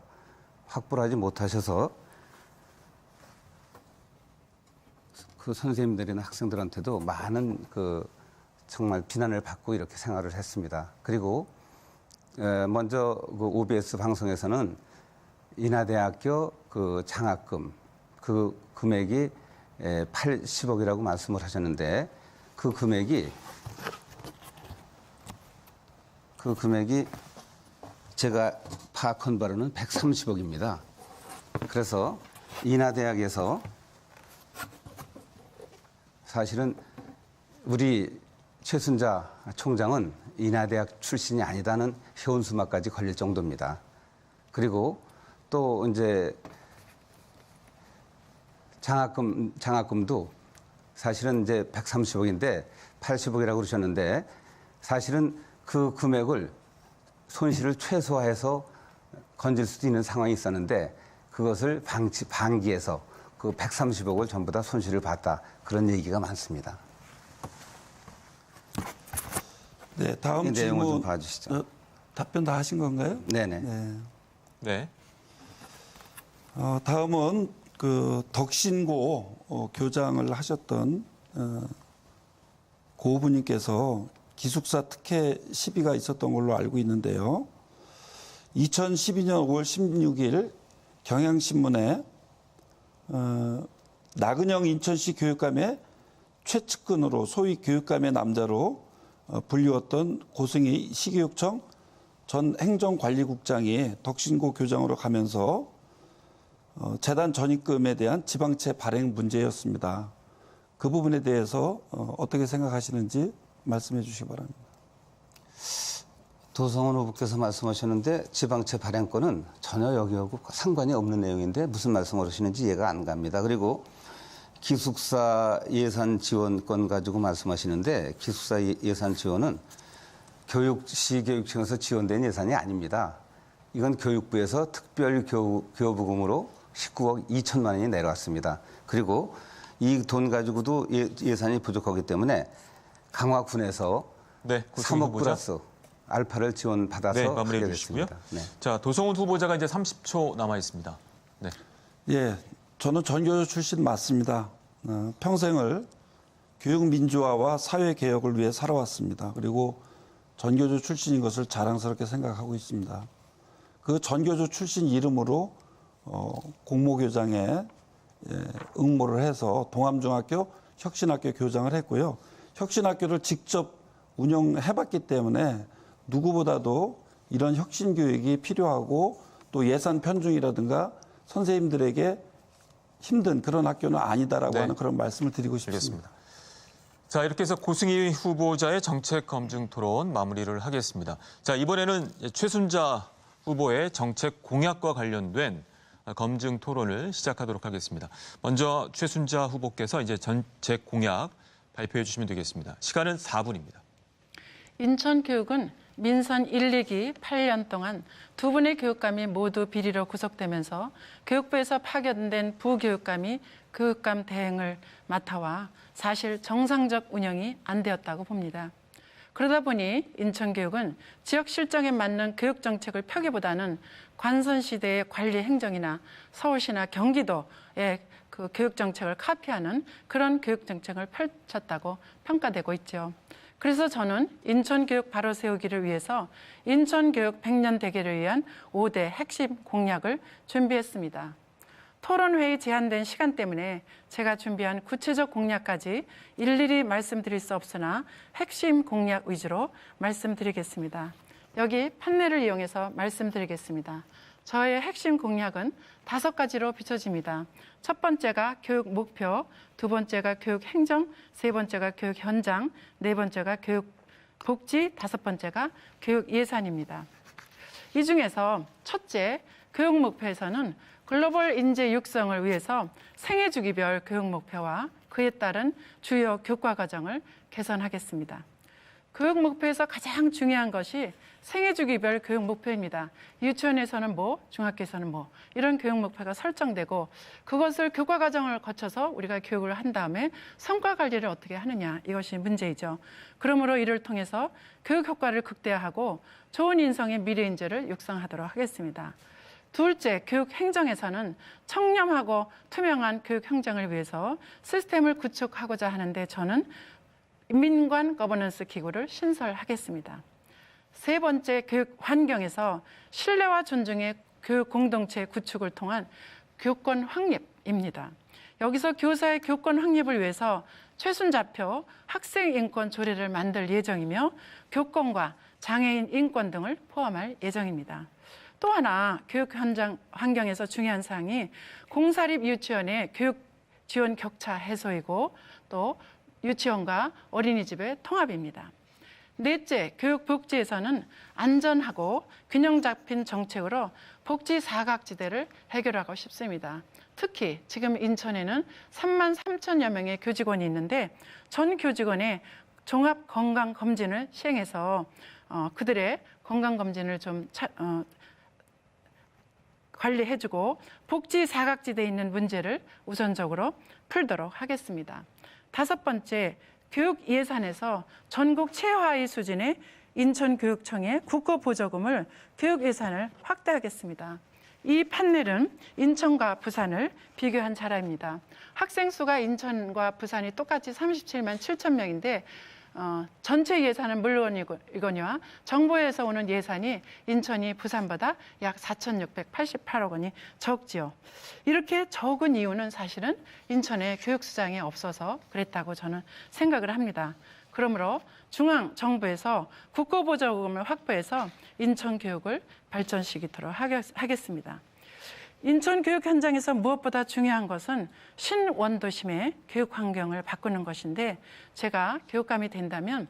확보를 하지 못하셔서 그 선생님들이나 학생들한테도 많은 그 정말 비난을 받고 이렇게 생활을 했습니다. 그리고 먼저 그 OBS 방송에서는 인하대학교 그 장학금 그 금액이 80억이라고 말씀을 하셨는데 그 금액이 제가 파악한 바로는 130억입니다. 그래서 인하대학에서 사실은 우리 최순자 총장은 인하대학 출신이 아니다는 현수막까지 걸릴 정도입니다. 그리고 또 이제 장학금도 사실은 이제 130억인데 80억이라고 그러셨는데 사실은 그 금액을 손실을 최소화해서 건질 수도 있는 상황이 있었는데 그것을 방기해서 그 130억을 전부 다 손실을 봤다. 그런 얘기가 많습니다. 네, 다음 이 내용을 좀 질문 봐주시죠. 답변 다 하신 건가요? 네네. 네. 네. 다음은 그 덕신고 교장을 하셨던 고부님께서 기숙사 특혜 시비가 있었던 걸로 알고 있는데요. 2012년 5월 16일 경향신문에 나근영 인천시 교육감의 최측근으로 소위 교육감의 남자로 불리웠던 고승희 시교육청 전 행정관리국장이 덕신고 교장으로 가면서 재단 전입금에 대한 지방채 발행 문제였습니다. 그 부분에 대해서 어떻게 생각하시는지 말씀해 주시기 바랍니다. 도성원 후보께서 말씀하셨는데 지방채 발행권은 전혀 여기하고 상관이 없는 내용인데 무슨 말씀을 하시는지 이해가 안 갑니다. 그리고 기숙사 예산 지원권 가지고 말씀하시는데 기숙사 예산 지원은 시교육청에서 지원된 예산이 아닙니다. 이건 교육부에서 특별 교부금으로 19억 2천만 원이 내려왔습니다. 그리고 이 돈 가지고도 예산이 부족하기 때문에 강화군에서 네, 3억 플러스 알파를 지원받아서 네, 마무리해 하게 주시고요. 됐습니다. 네. 자, 도성훈 후보자가 이제 30초 남아 있습니다. 네. 예, 저는 전교조 출신 맞습니다. 평생을 교육 민주화와 사회 개혁을 위해 살아왔습니다. 그리고 전교조 출신인 것을 자랑스럽게 생각하고 있습니다. 그 전교조 출신 이름으로 공모교장에 응모를 해서 동암중학교 혁신학교 교장을 했고요. 혁신학교를 직접 운영해봤기 때문에 누구보다도 이런 혁신교육이 필요하고 또 예산 편중이라든가 선생님들에게 힘든 그런 학교는 아니다라고 네. 하는 그런 말씀을 드리고 싶습니다. 알겠습니다. 자, 이렇게 해서 고승희 후보자의 정책 검증 토론 마무리를 하겠습니다. 자, 이번에는 최순자 후보의 정책 공약과 관련된 검증 토론을 시작하도록 하겠습니다. 먼저 최순자 후보께서 이제 정책 공약 발표해 주시면 되겠습니다. 시간은 4분입니다. 인천교육은 민선 1, 2기 8년 동안 두 분의 교육감이 모두 비리로 구속되면서 교육부에서 파견된 부교육감이 교육감 대행을 맡아와 사실 정상적 운영이 안 되었다고 봅니다. 그러다 보니 인천교육은 지역 실정에 맞는 교육 정책을 펴기보다는 관선시대의 관리 행정이나 서울시나 경기도의 그 교육 정책을 카피하는 그런 교육 정책을 펼쳤다고 평가되고 있죠. 그래서 저는 인천교육 바로 세우기를 위해서 인천교육 100년 대계를 위한 5대 핵심 공약을 준비했습니다. 토론회의 제한된 시간 때문에 제가 준비한 구체적 공약까지 일일이 말씀드릴 수 없으나 핵심 공약 위주로 말씀드리겠습니다. 여기 판넬을 이용해서 말씀드리겠습니다. 저의 핵심 공약은 5가지로 비춰집니다. 첫 번째가 교육 목표, 두 번째가 교육 행정, 세 번째가 교육 현장, 네 번째가 교육 복지, 다섯 번째가 교육 예산입니다. 이 중에서 첫째, 교육 목표에서는 글로벌 인재 육성을 위해서 생애주기별 교육 목표와 그에 따른 주요 교과 과정을 개선하겠습니다. 교육 목표에서 가장 중요한 것이 생애주기별 교육 목표입니다. 유치원에서는 뭐, 중학교에서는 뭐 이런 교육 목표가 설정되고 그것을 교과 과정을 거쳐서 우리가 교육을 한 다음에 성과 관리를 어떻게 하느냐 이것이 문제이죠. 그러므로 이를 통해서 교육 효과를 극대화하고 좋은 인성의 미래 인재를 육성하도록 하겠습니다. 둘째, 교육 행정에서는 청렴하고 투명한 교육 행정을 위해서 시스템을 구축하고자 하는데 저는 민관 거버넌스 기구를 신설하겠습니다. 세 번째, 교육 환경에서 신뢰와 존중의 교육 공동체 구축을 통한 교권 확립입니다. 여기서 교사의 교권 확립을 위해서 최순자표 학생 인권 조례를 만들 예정이며 교권과 장애인 인권 등을 포함할 예정입니다. 또 하나 교육 현장 환경에서 중요한 사항이 공사립 유치원의 교육 지원 격차 해소이고 또 유치원과 어린이집의 통합입니다. 넷째, 교육복지에서는 안전하고 균형 잡힌 정책으로 복지 사각지대를 해결하고 싶습니다. 특히 지금 인천에는 3만 3천여 명의 교직원이 있는데 전 교직원의 종합 건강 검진을 시행해서 그들의 건강 검진을 좀 관리해주고 복지 사각지대에 있는 문제를 우선적으로 풀도록 하겠습니다. 다섯 번째, 교육 예산에서 전국 최하위 수준의 인천교육청의 국고보조금을 교육 예산을 확대하겠습니다. 이 판넬은 인천과 부산을 비교한 자료입니다. 학생 수가 인천과 부산이 똑같이 37만 7천 명인데 전체 예산은 물론이거니와 정부에서 오는 예산이 인천이 부산보다 약 4,688억 원이 적지요. 이렇게 적은 이유는 사실은 인천에 교육수장이 없어서 그랬다고 저는 생각을 합니다. 그러므로 중앙 정부에서 국고보조금을 확보해서 인천 교육을 발전시키도록 하겠습니다. 인천 교육 현장에서 무엇보다 중요한 것은 신원도심의 교육 환경을 바꾸는 것인데 제가 교육감이 된다면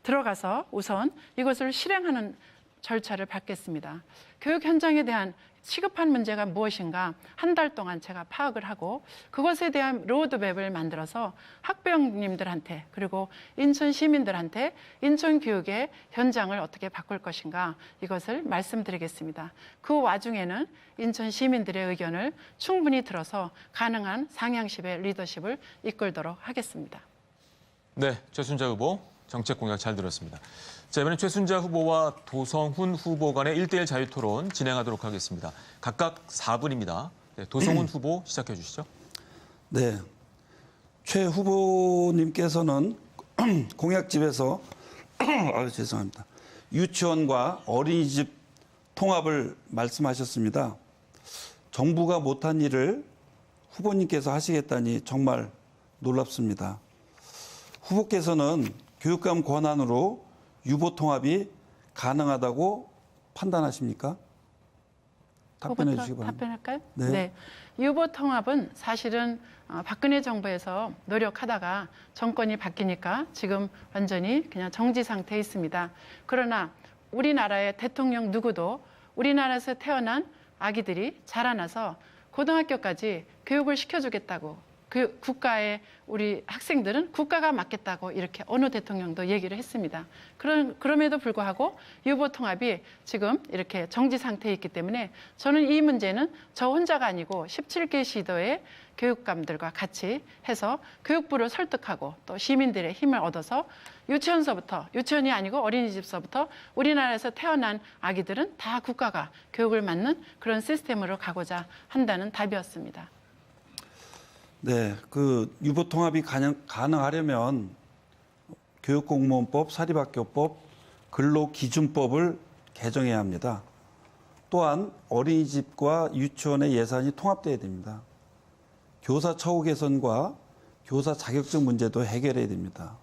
들어가서 우선 이것을 실행하는 절차를 밟겠습니다. 교육 현장에 대한 시급한 문제가 무엇인가 한 달 동안 제가 파악을 하고 그것에 대한 로드맵을 만들어서 학부형님들한테 그리고 인천 시민들한테 인천 교육의 현장을 어떻게 바꿀 것인가 이것을 말씀드리겠습니다. 그 와중에는 인천 시민들의 의견을 충분히 들어서 가능한 상향식의 리더십을 이끌도록 하겠습니다. 네, 최순자 후보 정책 공약 잘 들었습니다. 자, 이번엔 최순자 후보와 도성훈 후보 간의 1대1 자유토론 진행하도록 하겠습니다. 각각 4분입니다. 네, 도성훈 후보 시작해 주시죠. 네, 최 후보님께서는 공약집에서 죄송합니다. 유치원과 어린이집 통합을 말씀하셨습니다. 정부가 못한 일을 후보님께서 하시겠다니 정말 놀랍습니다. 후보께서는 교육감 권한으로 유보 통합이 가능하다고 판단하십니까? 답변해 주시기 바랍니다. 답변할까요? 네. 유보 통합은 사실은 박근혜 정부에서 노력하다가 정권이 바뀌니까 지금 완전히 그냥 정지 상태에 있습니다. 그러나 우리나라의 대통령 누구도 우리나라에서 태어난 아기들이 자라나서 고등학교까지 교육을 시켜주겠다고 그 국가의 우리 학생들은 국가가 맡겠다고 이렇게 어느 대통령도 얘기를 했습니다. 그럼에도 불구하고 유보 통합이 지금 이렇게 정지 상태에 있기 때문에 저는 이 문제는 저 혼자가 아니고 17개 시도의 교육감들과 같이 해서 교육부를 설득하고 또 시민들의 힘을 얻어서 유치원이 아니고 어린이집서부터 우리나라에서 태어난 아기들은 다 국가가 교육을 맡는 그런 시스템으로 가고자 한다는 답이었습니다. 네, 그 유보 통합이 가능하려면 교육공무원법, 사립학교법, 근로기준법을 개정해야 합니다. 또한 어린이집과 유치원의 예산이 통합돼야 됩니다. 교사 처우 개선과 교사 자격증 문제도 해결해야 됩니다.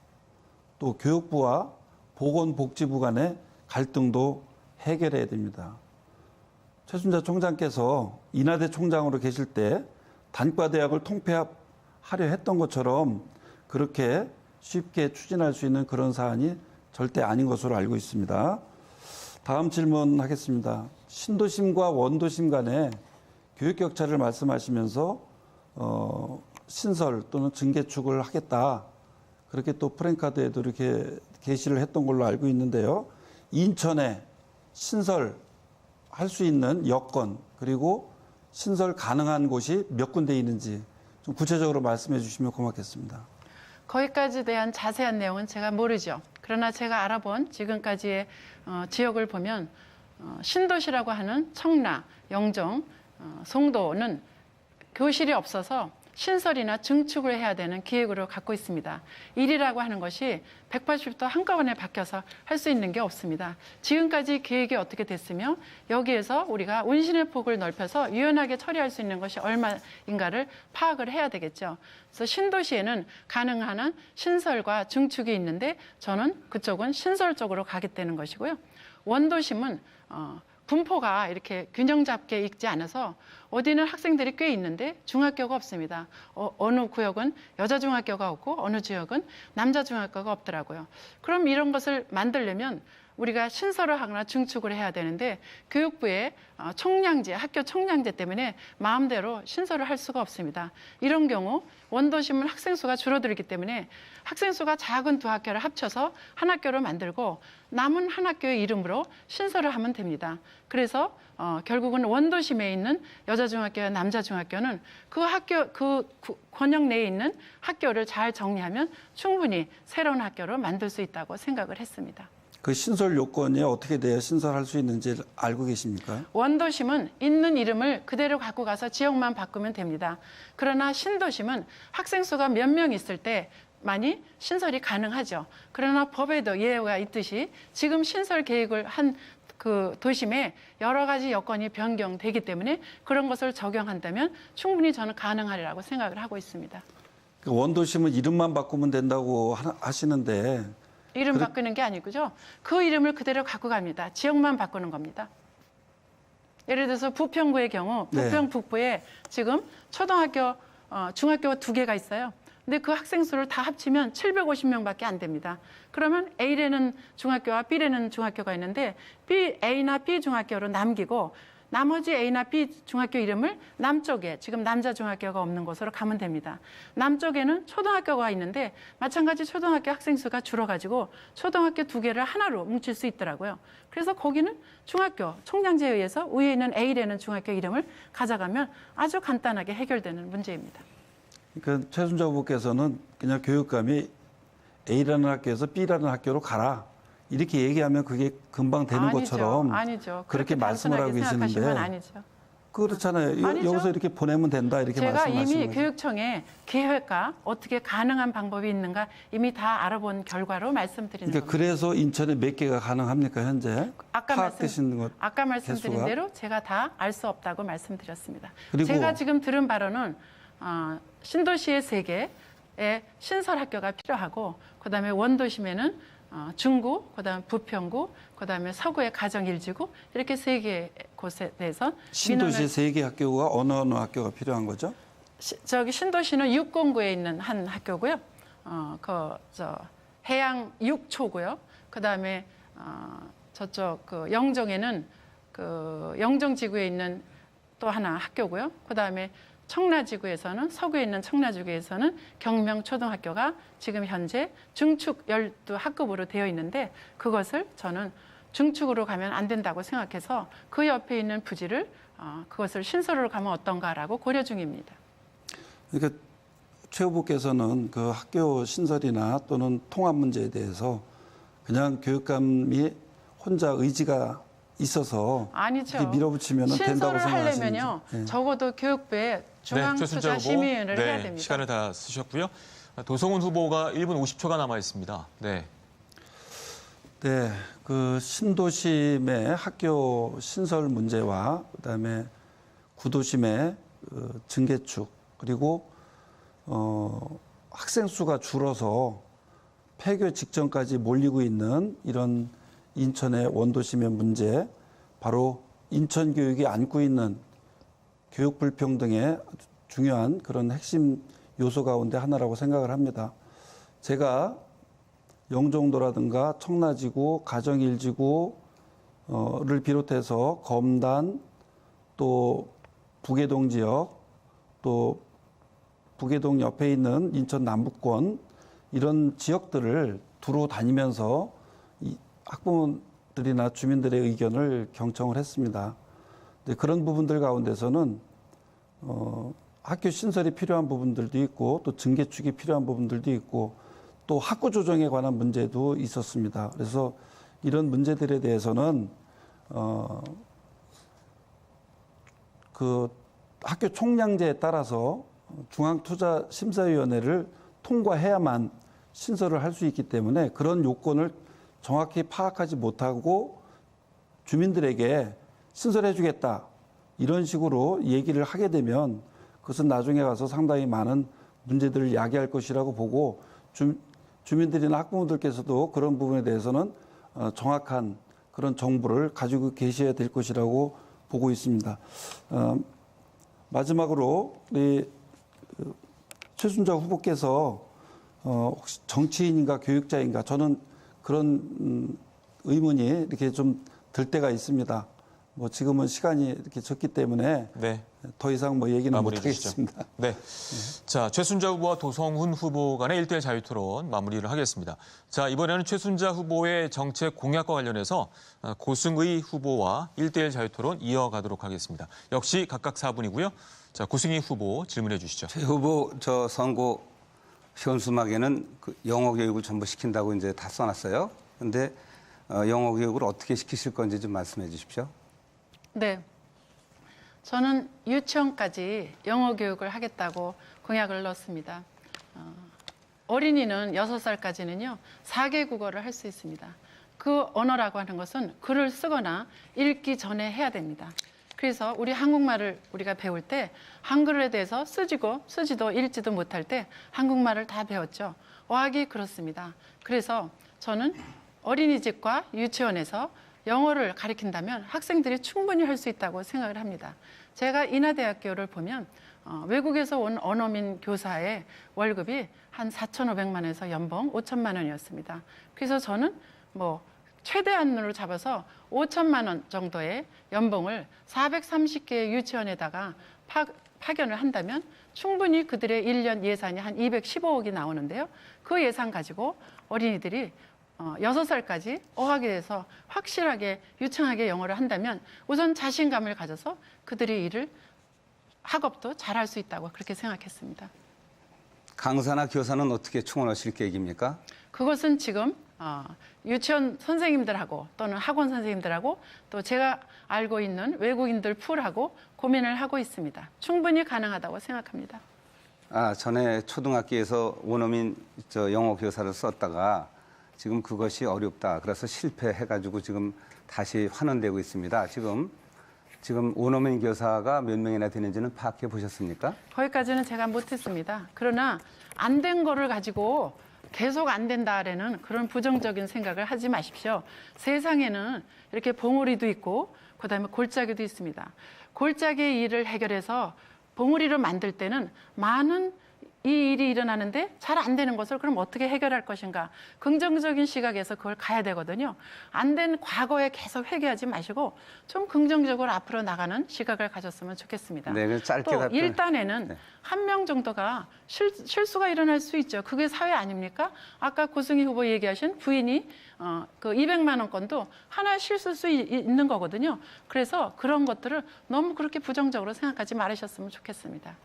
또 교육부와 보건복지부 간의 갈등도 해결해야 됩니다. 최순자 총장께서 인하대 총장으로 계실 때 단과대학을 통폐합하려 했던 것처럼 그렇게 쉽게 추진할 수 있는 그런 사안이 절대 아닌 것으로 알고 있습니다. 다음 질문하겠습니다. 신도심과 원도심 간의 교육 격차를 말씀하시면서 신설 또는 증개축을 하겠다. 그렇게 또 프랜카드에도 이렇게 게시를 했던 걸로 알고 있는데요. 인천에 신설할 수 있는 여건 그리고 신설 가능한 곳이 몇 군데 있는지 좀 구체적으로 말씀해 주시면 고맙겠습니다. 거기까지 대한 자세한 내용은 제가 모르죠. 그러나 제가 알아본 지금까지의 지역을 보면 신도시라고 하는 청라, 영종, 송도는 교실이 없어서 신설이나 증축을 해야 되는 기획으로 갖고 있습니다. 일이라고 하는 것이 180도 한꺼번에 바뀌어서 할 수 있는 게 없습니다. 지금까지 계획이 어떻게 됐으며 여기에서 우리가 운신의 폭을 넓혀서 유연하게 처리할 수 있는 것이 얼마인가를 파악을 해야 되겠죠. 그래서 신도시에는 가능한 한 신설과 증축이 있는데 저는 그쪽은 신설 쪽으로 가겠다는 것이고요. 원도심은 분포가 이렇게 균형 잡게 있지 않아서 어디는 학생들이 꽤 있는데 중학교가 없습니다. 어느 구역은 여자 중학교가 없고 어느 지역은 남자 중학교가 없더라고요. 그럼 이런 것을 만들려면 우리가 신설을 하거나 증축을 해야 되는데 교육부의 총량제, 학교 총량제 때문에 마음대로 신설을 할 수가 없습니다. 이런 경우 원도심은 학생 수가 줄어들기 때문에 학생 수가 작은 두 학교를 합쳐서 한 학교로 만들고 남은 한 학교의 이름으로 신설을 하면 됩니다. 그래서 결국은 원도심에 있는 여자중학교와 남자중학교는 그 학교, 그 권역 내에 있는 학교를 잘 정리하면 충분히 새로운 학교로 만들 수 있다고 생각을 했습니다. 그 신설 요건이 어떻게 돼야 신설할 수 있는지 알고 계십니까? 원도심은 있는 이름을 그대로 갖고 가서 지역만 바꾸면 됩니다. 그러나 신도심은 학생 수가 몇 명 있을 때 많이 신설이 가능하죠. 그러나 법에도 예외가 있듯이 지금 신설 계획을 한 그 도심에 여러 가지 여건이 변경되기 때문에 그런 것을 적용한다면 충분히 저는 가능하리라고 생각을 하고 있습니다. 그 원도심은 이름만 바꾸면 된다고 하시는데 이름 바꾸는 게 아니고요. 그 이름을 그대로 갖고 갑니다. 지역만 바꾸는 겁니다. 예를 들어서 부평구의 경우 부평 북부에 지금 초등학교, 중학교가 2개가 있어요. 근데 그 학생 수를 다 합치면 750명밖에 안 됩니다. 그러면 A라는 중학교와 B라는 중학교가 있는데 A나 B 중학교로 남기고 나머지 A나 B 중학교 이름을 남쪽에 지금 남자 중학교가 없는 곳으로 가면 됩니다. 남쪽에는 초등학교가 있는데 마찬가지 초등학교 학생 수가 줄어가지고 초등학교 2개를 하나로 뭉칠 수 있더라고요. 그래서 거기는 중학교 총량제에 의해서 위에 있는 A라는 중학교 이름을 가져가면 아주 간단하게 해결되는 문제입니다. 그러니까 최순자 후보께서는 그냥 교육감이 A라는 학교에서 B라는 학교로 가라. 이렇게 얘기하면 그게 금방 되는 것처럼 아니죠. 그렇게 말씀을 하고 계시는데 아니죠. 그렇잖아요. 아니죠. 여기서 이렇게 보내면 된다 이렇게 제가 말씀하시는 이미 거죠. 교육청에 계획과 어떻게 가능한 방법이 있는가 이미 다 알아본 결과로 말씀드리는 그러니까 겁니다. 그래서 인천에 몇 개가 가능합니까 현재? 파악되시는 것 아까 말씀드린 개수가? 대로 제가 다 알 수 없다고 말씀드렸습니다. 그리고 제가 지금 들은 바로는 신도시의 3개의 신설 학교가 필요하고 그다음에 원도심에는 중구, 그다음 부평구, 그다음에 서구의 가정 1지구 이렇게 3개 곳에 대해서 신도시 3개 학교가 어느 학교가 필요한 거죠? 저기 신도시는 6공구에 있는 한 학교고요. 해양 6초고요. 그다음에 저쪽 그 영종에는 그 영종지구에 있는 또 하나 학교고요. 그다음에 청라지구에서는 서구에 있는 청라지구에서는 경명초등학교가 지금 현재 중축 12학급으로 되어 있는데 그것을 저는 중축으로 가면 안 된다고 생각해서 그 옆에 있는 부지를 그것을 신설으로 가면 어떤가라고 고려 중입니다. 그러니까 최 후보께서는 그 학교 신설이나 또는 통합 문제에 대해서 그냥 교육감이 혼자 의지가 있어서 아니죠. 이렇게 밀어붙이면 된다고 신설을 생각하시는지. 하려면요. 네. 적어도 교육부에 중앙투자심의위원회를 해야 됩니다. 시간을 다 쓰셨고요. 도성훈 후보가 1분 50초가 남아 있습니다. 네. 네, 그 신도심의 학교 신설 문제와 그다음에 구도심의 증개축 그리고 학생 수가 줄어서 폐교 직전까지 몰리고 있는 이런 인천의 원도심의 문제, 바로 인천 교육이 안고 있는 교육 불평등의 중요한 그런 핵심 요소 가운데 하나라고 생각을 합니다. 제가 영종도라든가 청라지구, 가정1지구를 비롯해서 검단, 또 부계동 지역, 또 부계동 옆에 있는 인천 남부권 이런 지역들을 두루 다니면서 학부모들이나 주민들의 의견을 경청을 했습니다. 그런 부분들 가운데서는 학교 신설이 필요한 부분들도 있고 또 증개축이 필요한 부분들도 있고 또 학구 조정에 관한 문제도 있었습니다. 그래서 이런 문제들에 대해서는 그 학교 총량제에 따라서 중앙투자심사위원회를 통과해야만 신설을 할 수 있기 때문에 그런 요건을 정확히 파악하지 못하고 주민들에게 신설해주겠다 이런 식으로 얘기를 하게 되면 그것은 나중에 가서 상당히 많은 문제들을 야기할 것이라고 보고 주민들이나 학부모들께서도 그런 부분에 대해서는 정확한 그런 정보를 가지고 계셔야 될 것이라고 보고 있습니다. 마지막으로 우리 최순자 후보께서 혹시 정치인인가 교육자인가 저는 그런 의문이 이렇게 좀 들 때가 있습니다. 뭐 지금은 시간이 이렇게 적기 때문에 네. 더 이상 뭐 얘기는 못 마무리해 주시죠. 하겠습니다. 네. 자, 최순자 후보와 도성훈 후보 간의 1대1 자유토론 마무리를 하겠습니다. 자, 이번에는 최순자 후보의 정책 공약과 관련해서 고승의 후보와 1대1 자유토론 이어가도록 하겠습니다. 역시 각각 4분이고요. 자, 고승희 후보 질문해 주시죠. 최 후보 저 선거 현수막에는 그 영어 교육을 전부 시킨다고 이제 다 써놨어요. 근데 영어 교육을 어떻게 시키실 건지 좀 말씀해 주십시오. 네. 저는 유치원까지 영어 교육을 하겠다고 공약을 넣었습니다. 어린이는 6살까지는요, 4개 국어를 할 수 있습니다. 그 언어라고 하는 것은 글을 쓰거나 읽기 전에 해야 됩니다. 그래서 우리 한국말을 우리가 배울 때 한글에 대해서 쓰지도 읽지도 못할 때 한국말을 다 배웠죠. 어학이 그렇습니다. 그래서 저는 어린이집과 유치원에서 영어를 가르친다면 학생들이 충분히 할 수 있다고 생각을 합니다. 제가 인하대학교를 보면 외국에서 온 원어민 교사의 월급이 한 4,500만 원에서 연봉 5천만 원이었습니다. 그래서 저는 뭐 최대한으로 잡아서 5천만 원 정도의 연봉을 430개의 유치원에다가 파견을 한다면 충분히 그들의 1년 예산이 한 215억이 나오는데요. 그 예산 가지고 어린이들이 6살까지 어학에 대해서 확실하게 유창하게 영어를 한다면 우선 자신감을 가져서 그들이 일을 학업도 잘할 수 있다고 그렇게 생각했습니다. 강사나 교사는 어떻게 충원하실 계획입니까? 그것은 지금 유치원 선생님들하고 또는 학원 선생님들하고 또 제가 알고 있는 외국인들 풀하고 고민을 하고 있습니다. 충분히 가능하다고 생각합니다. 전에 초등학교에서 원어민 영어 교사를 썼다가 지금 그것이 어렵다. 그래서 실패해가지고 지금 다시 환원되고 있습니다. 지금 원어민 교사가 몇 명이나 되는지는 파악해 보셨습니까? 거기까지는 제가 못했습니다. 그러나 안 된 거를 가지고 계속 안 된다라는 그런 부정적인 생각을 하지 마십시오. 세상에는 이렇게 봉우리도 있고 그다음에 골짜기도 있습니다. 골짜기의 일을 해결해서 봉우리를 만들 때는 많은 이 일이 일어나는데 잘 안 되는 것을 그럼 어떻게 해결할 것인가. 긍정적인 시각에서 그걸 가야 되거든요. 안 된 과거에 계속 회귀하지 마시고 좀 긍정적으로 앞으로 나가는 시각을 가졌으면 좋겠습니다. 네, 짧게 또 답변. 1단에는 네. 한 명 정도가 실수가 일어날 수 있죠. 그게 사회 아닙니까? 아까 고승희 후보 얘기하신 부인이 그 200만 원권도 하나 실수일 수 있는 거거든요. 그래서 그런 것들을 너무 그렇게 부정적으로 생각하지 말으셨으면 좋겠습니다.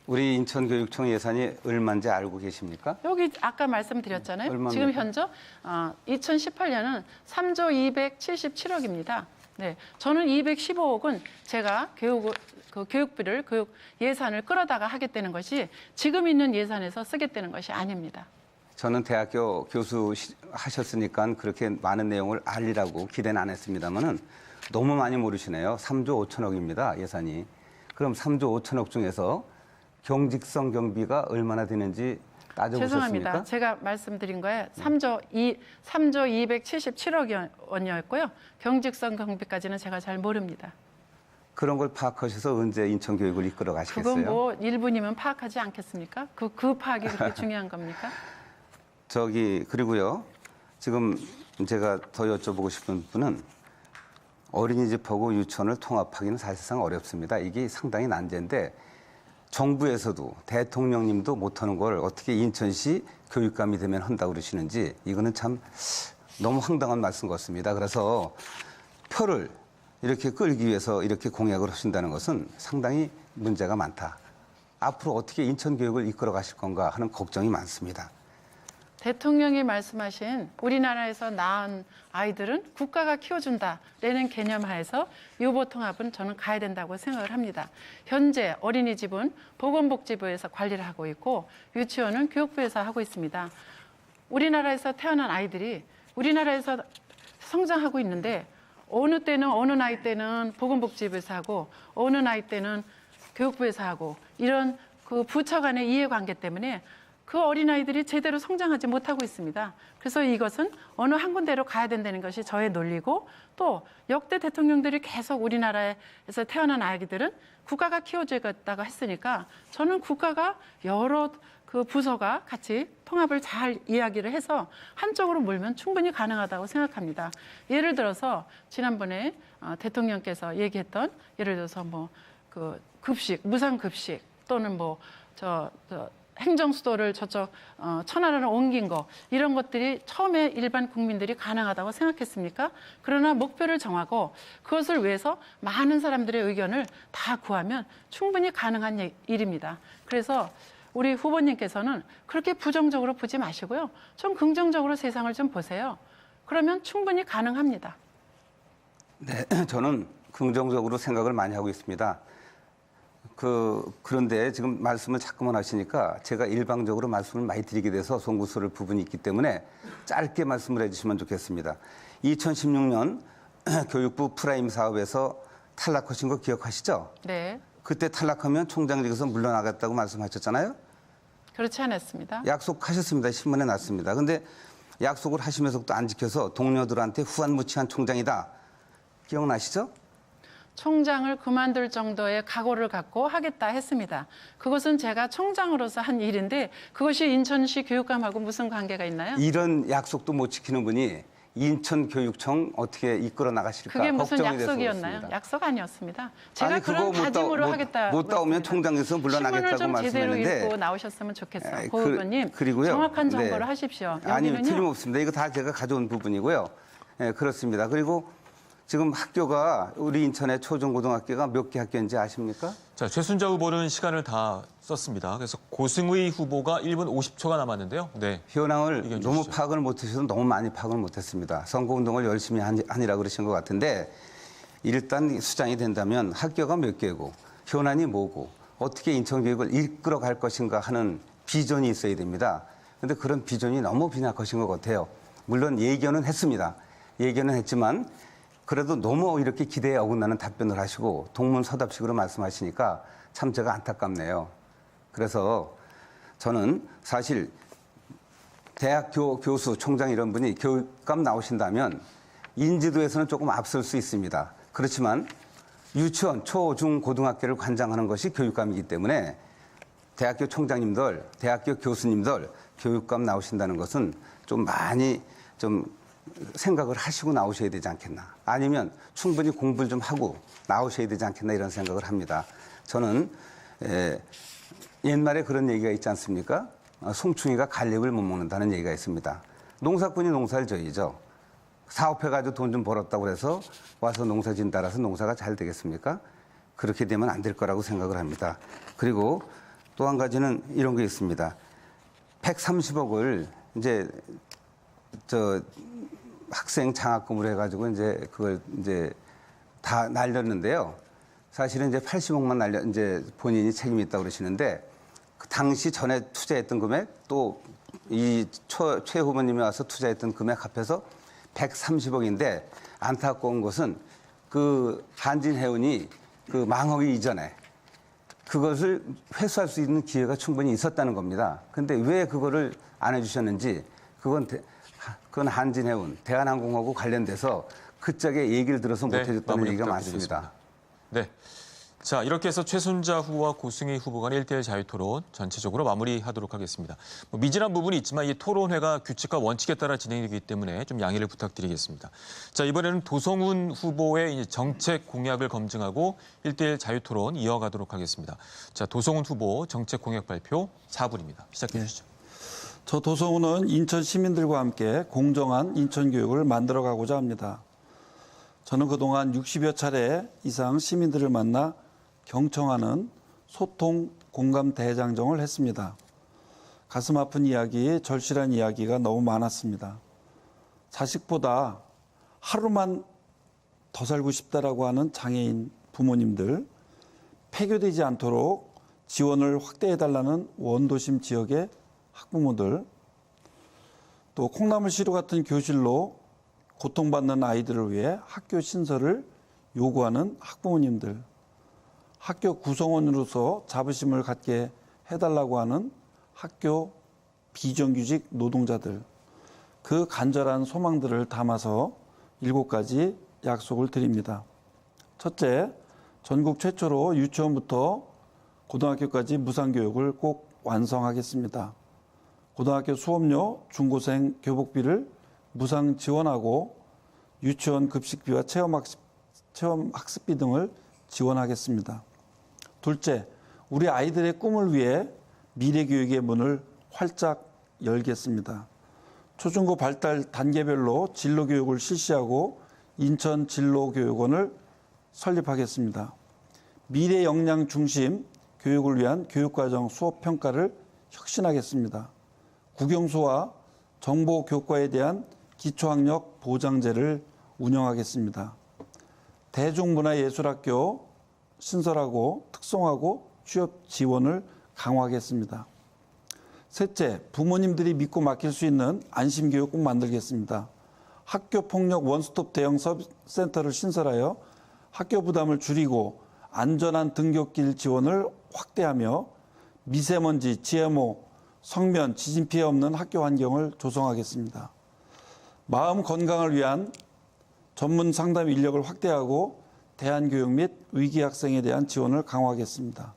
우리 인천교육청 예산이 얼마인지 알고 계십니까? 여기 아까 말씀드렸잖아요. 얼마입니까? 지금 현재 2018년은 3조 277억입니다. 네, 저는 215억은 제가 교육비를 교육 예산을 끌어다가 하겠다는 것이 지금 있는 예산에서 쓰겠다는 것이 아닙니다. 저는 대학교 교수 하셨으니까 그렇게 많은 내용을 알리라고 기대는 안 했습니다만은 너무 많이 모르시네요. 3조 5천억입니다, 예산이. 그럼 3조 5천억 중에서 경직성 경비가 얼마나 되는지 따져보셨습니까? 죄송합니다. 제가 말씀드린 거에 3조 277억 원이었고요. 경직성 경비까지는 제가 잘 모릅니다. 그런 걸 파악하셔서 언제 인천교육을 이끌어 가시겠어요? 그건 뭐 일부님은 파악하지 않겠습니까? 그 파악이 그렇게 중요한 겁니까? 그리고요. 지금 제가 더 여쭤보고 싶은 분은 어린이집하고 유치원을 통합하기는 사실상 어렵습니다. 이게 상당히 난제인데 정부에서도 대통령님도 못하는 걸 어떻게 인천시 교육감이 되면 한다고 그러시는지 이거는 참 너무 황당한 말씀 같습니다. 그래서 표를 이렇게 끌기 위해서 이렇게 공약을 하신다는 것은 상당히 문제가 많다. 앞으로 어떻게 인천 교육을 이끌어 가실 건가 하는 걱정이 많습니다. 대통령이 말씀하신 우리나라에서 낳은 아이들은 국가가 키워준다라는 개념 하에서 유보통합은 저는 가야 된다고 생각을 합니다. 현재 어린이집은 보건복지부에서 관리를 하고 있고 유치원은 교육부에서 하고 있습니다. 우리나라에서 태어난 아이들이 우리나라에서 성장하고 있는데 어느 때는 어느 나이 때는 보건복지부에서 하고 어느 나이 때는 교육부에서 하고 이런 그 부처 간의 이해관계 때문에 그 어린아이들이 제대로 성장하지 못하고 있습니다. 그래서 이것은 어느 한 군데로 가야 된다는 것이 저의 논리고 또 역대 대통령들이 계속 우리나라에서 태어난 아이들은 국가가 키워주겠다고 했으니까 저는 국가가 여러 그 부서가 같이 통합을 잘 이야기를 해서 한쪽으로 몰면 충분히 가능하다고 생각합니다. 예를 들어서 지난번에 대통령께서 얘기했던 예를 들어서 뭐 그 급식, 무상급식 또는 뭐 행정수도를 저쪽 천안으로 옮긴 거 이런 것들이 처음에 일반 국민들이 가능하다고 생각했습니까? 그러나 목표를 정하고 그것을 위해서 많은 사람들의 의견을 다 구하면 충분히 가능한 일입니다. 그래서 우리 후보님께서는 그렇게 부정적으로 보지 마시고요. 좀 긍정적으로 세상을 좀 보세요. 그러면 충분히 가능합니다. 네, 저는 긍정적으로 생각을 많이 하고 있습니다. 그런데 지금 말씀을 자꾸만 하시니까 제가 일방적으로 말씀을 많이 드리게 돼서 송구스러울 부분이 있기 때문에 짧게 말씀을 해주시면 좋겠습니다. 2016년 교육부 프라임 사업에서 탈락하신 거 기억하시죠? 네. 그때 탈락하면 총장직에서 물러나겠다고 말씀하셨잖아요. 그렇지 않았습니다. 약속하셨습니다. 신문에 났습니다. 근데 약속을 하시면서도 안 지켜서 동료들한테 후한무치한 총장이다. 기억나시죠? 총장을 그만둘 정도의 각오를 갖고 하겠다 했습니다. 그것은 제가 총장으로서 한 일인데 그것이 인천시 교육감하고 무슨 관계가 있나요? 이런 약속도 못 지키는 분이 인천교육청 어떻게 이끌어 나가실까 그게 무슨 걱정이 돼서 약속이었나요? 그렇습니다. 약속 아니었습니다. 제가 아니, 그런 다짐으로 하겠다. 못 따오면 총장에서 물러나겠다고 신문을 좀 제대로 말씀했는데 읽고 나오셨으면 좋겠어요. 고 그- 의원님, 그리고요. 정확한 정보를 네. 하십시오. 아니요, 여기는요. 틀림없습니다. 이거 다 제가 가져온 부분이고요. 네, 그렇습니다. 그리고 지금 학교가 우리 인천의 초중고등학교가 몇 개 학교인지 아십니까? 자, 최순자 후보는 시간을 다 썼습니다. 그래서 고승의 후보가 1분 50초가 남았는데요. 네. 현황을 의견 너무 주시죠. 파악을 못하셔서 너무 많이 파악을 못했습니다. 선거운동을 열심히 하니라 그러신 것 같은데 일단 수장이 된다면 학교가 몇 개고 현안이 뭐고 어떻게 인천교육을 이끌어 갈 것인가 하는 비전이 있어야 됩니다. 그런데 그런 비전이 너무 빈약하신 것 같아요. 물론 예견은 했습니다. 예견은 했지만 그래도 너무 이렇게 기대에 어긋나는 답변을 하시고 동문서답식으로 말씀하시니까 참 제가 안타깝네요. 그래서 저는 사실 대학교 교수, 총장 이런 분이 교육감 나오신다면 인지도에서는 조금 앞설 수 있습니다. 그렇지만 유치원, 초, 중, 고등학교를 관장하는 것이 교육감이기 때문에 대학교 총장님들, 대학교 교수님들 교육감 나오신다는 것은 좀 많이 좀 생각을 하시고 나오셔야 되지 않겠나. 아니면 충분히 공부를 좀 하고 나오셔야 되지 않겠나 이런 생각을 합니다. 저는 옛말에 그런 얘기가 있지 않습니까? 송충이가 갈렙을 못 먹는다는 얘기가 있습니다. 농사꾼이 농사를 져야죠. 사업해가지고 돈 좀 벌었다고 해서 와서 농사 짓는 따라서 농사가 잘 되겠습니까? 그렇게 되면 안 될 거라고 생각을 합니다. 그리고 또 한 가지는 이런 게 있습니다. 130억을 이제 학생 장학금으로 해가지고 이제 그걸 이제 다 날렸는데요. 사실은 이제 80억만 이제 본인이 책임이 있다고 그러시는데 그 당시 전에 투자했던 금액 또 이 최 후보님이 와서 투자했던 금액 합해서 130억인데 안타까운 것은 그 한진해운이 그 망하기 이전에 그것을 회수할 수 있는 기회가 충분히 있었다는 겁니다. 근데 왜 그거를 안 해주셨는지 그건 한진해운, 대한항공하고 관련돼서 그쪽에 얘기를 들어서 못 해줬다는 마무리 얘기가 부탁드리겠습니다. 많습니다. 네. 자, 이렇게 해서 최순자 후보와 고승희 후보 간의 1대1 자유토론 전체적으로 마무리하도록 하겠습니다. 미진한 부분이 있지만 이 토론회가 규칙과 원칙에 따라 진행되기 때문에 좀 양해를 부탁드리겠습니다. 자, 이번에는 도성훈 후보의 정책 공약을 검증하고 1대1 자유토론 이어가도록 하겠습니다. 자, 도성훈 후보 정책 공약 발표 4분입니다. 시작해 주시죠. 저 도성훈은 인천 시민들과 함께 공정한 인천 교육을 만들어가고자 합니다. 저는 그동안 60여 차례 이상 시민들을 만나 경청하는 소통 공감 대장정을 했습니다. 가슴 아픈 이야기, 절실한 이야기가 너무 많았습니다. 자식보다 하루만 더 살고 싶다라고 하는 장애인 부모님들, 폐교되지 않도록 지원을 확대해달라는 원도심 지역의 학부모들, 또 콩나물시루 같은 교실로 고통받는 아이들을 위해 학교 신설을 요구하는 학부모님들, 학교 구성원으로서 자부심을 갖게 해달라고 하는 학교 비정규직 노동자들, 그 간절한 소망들을 담아서 7가지 약속을 드립니다. 첫째, 전국 최초로 유치원부터 고등학교까지 무상교육을 꼭 완성하겠습니다. 고등학교 수업료, 중고생 교복비를 무상 지원하고 유치원 급식비와 체험학습비 등을 지원하겠습니다. 둘째, 우리 아이들의 꿈을 위해 미래교육의 문을 활짝 열겠습니다. 초중고 발달 단계별로 진로교육을 실시하고 인천 진로교육원을 설립하겠습니다. 미래 역량 중심 교육을 위한 교육과정 수업 평가를 혁신하겠습니다. 국영수와 정보교과에 대한 기초학력 보장제를 운영하겠습니다. 대중문화예술학교 신설하고 특성화고 취업 지원을 강화하겠습니다. 셋째, 부모님들이 믿고 맡길 수 있는 안심교육 꼭 만들겠습니다. 학교폭력 원스톱 대형 서비스센터를 신설하여 학교 부담을 줄이고 안전한 등굣길 지원을 확대하며 미세먼지, GMO, 성면, 지진 피해 없는 학교 환경을 조성하겠습니다. 마음 건강을 위한 전문 상담 인력을 확대하고 대안교육 및 위기 학생에 대한 지원을 강화하겠습니다.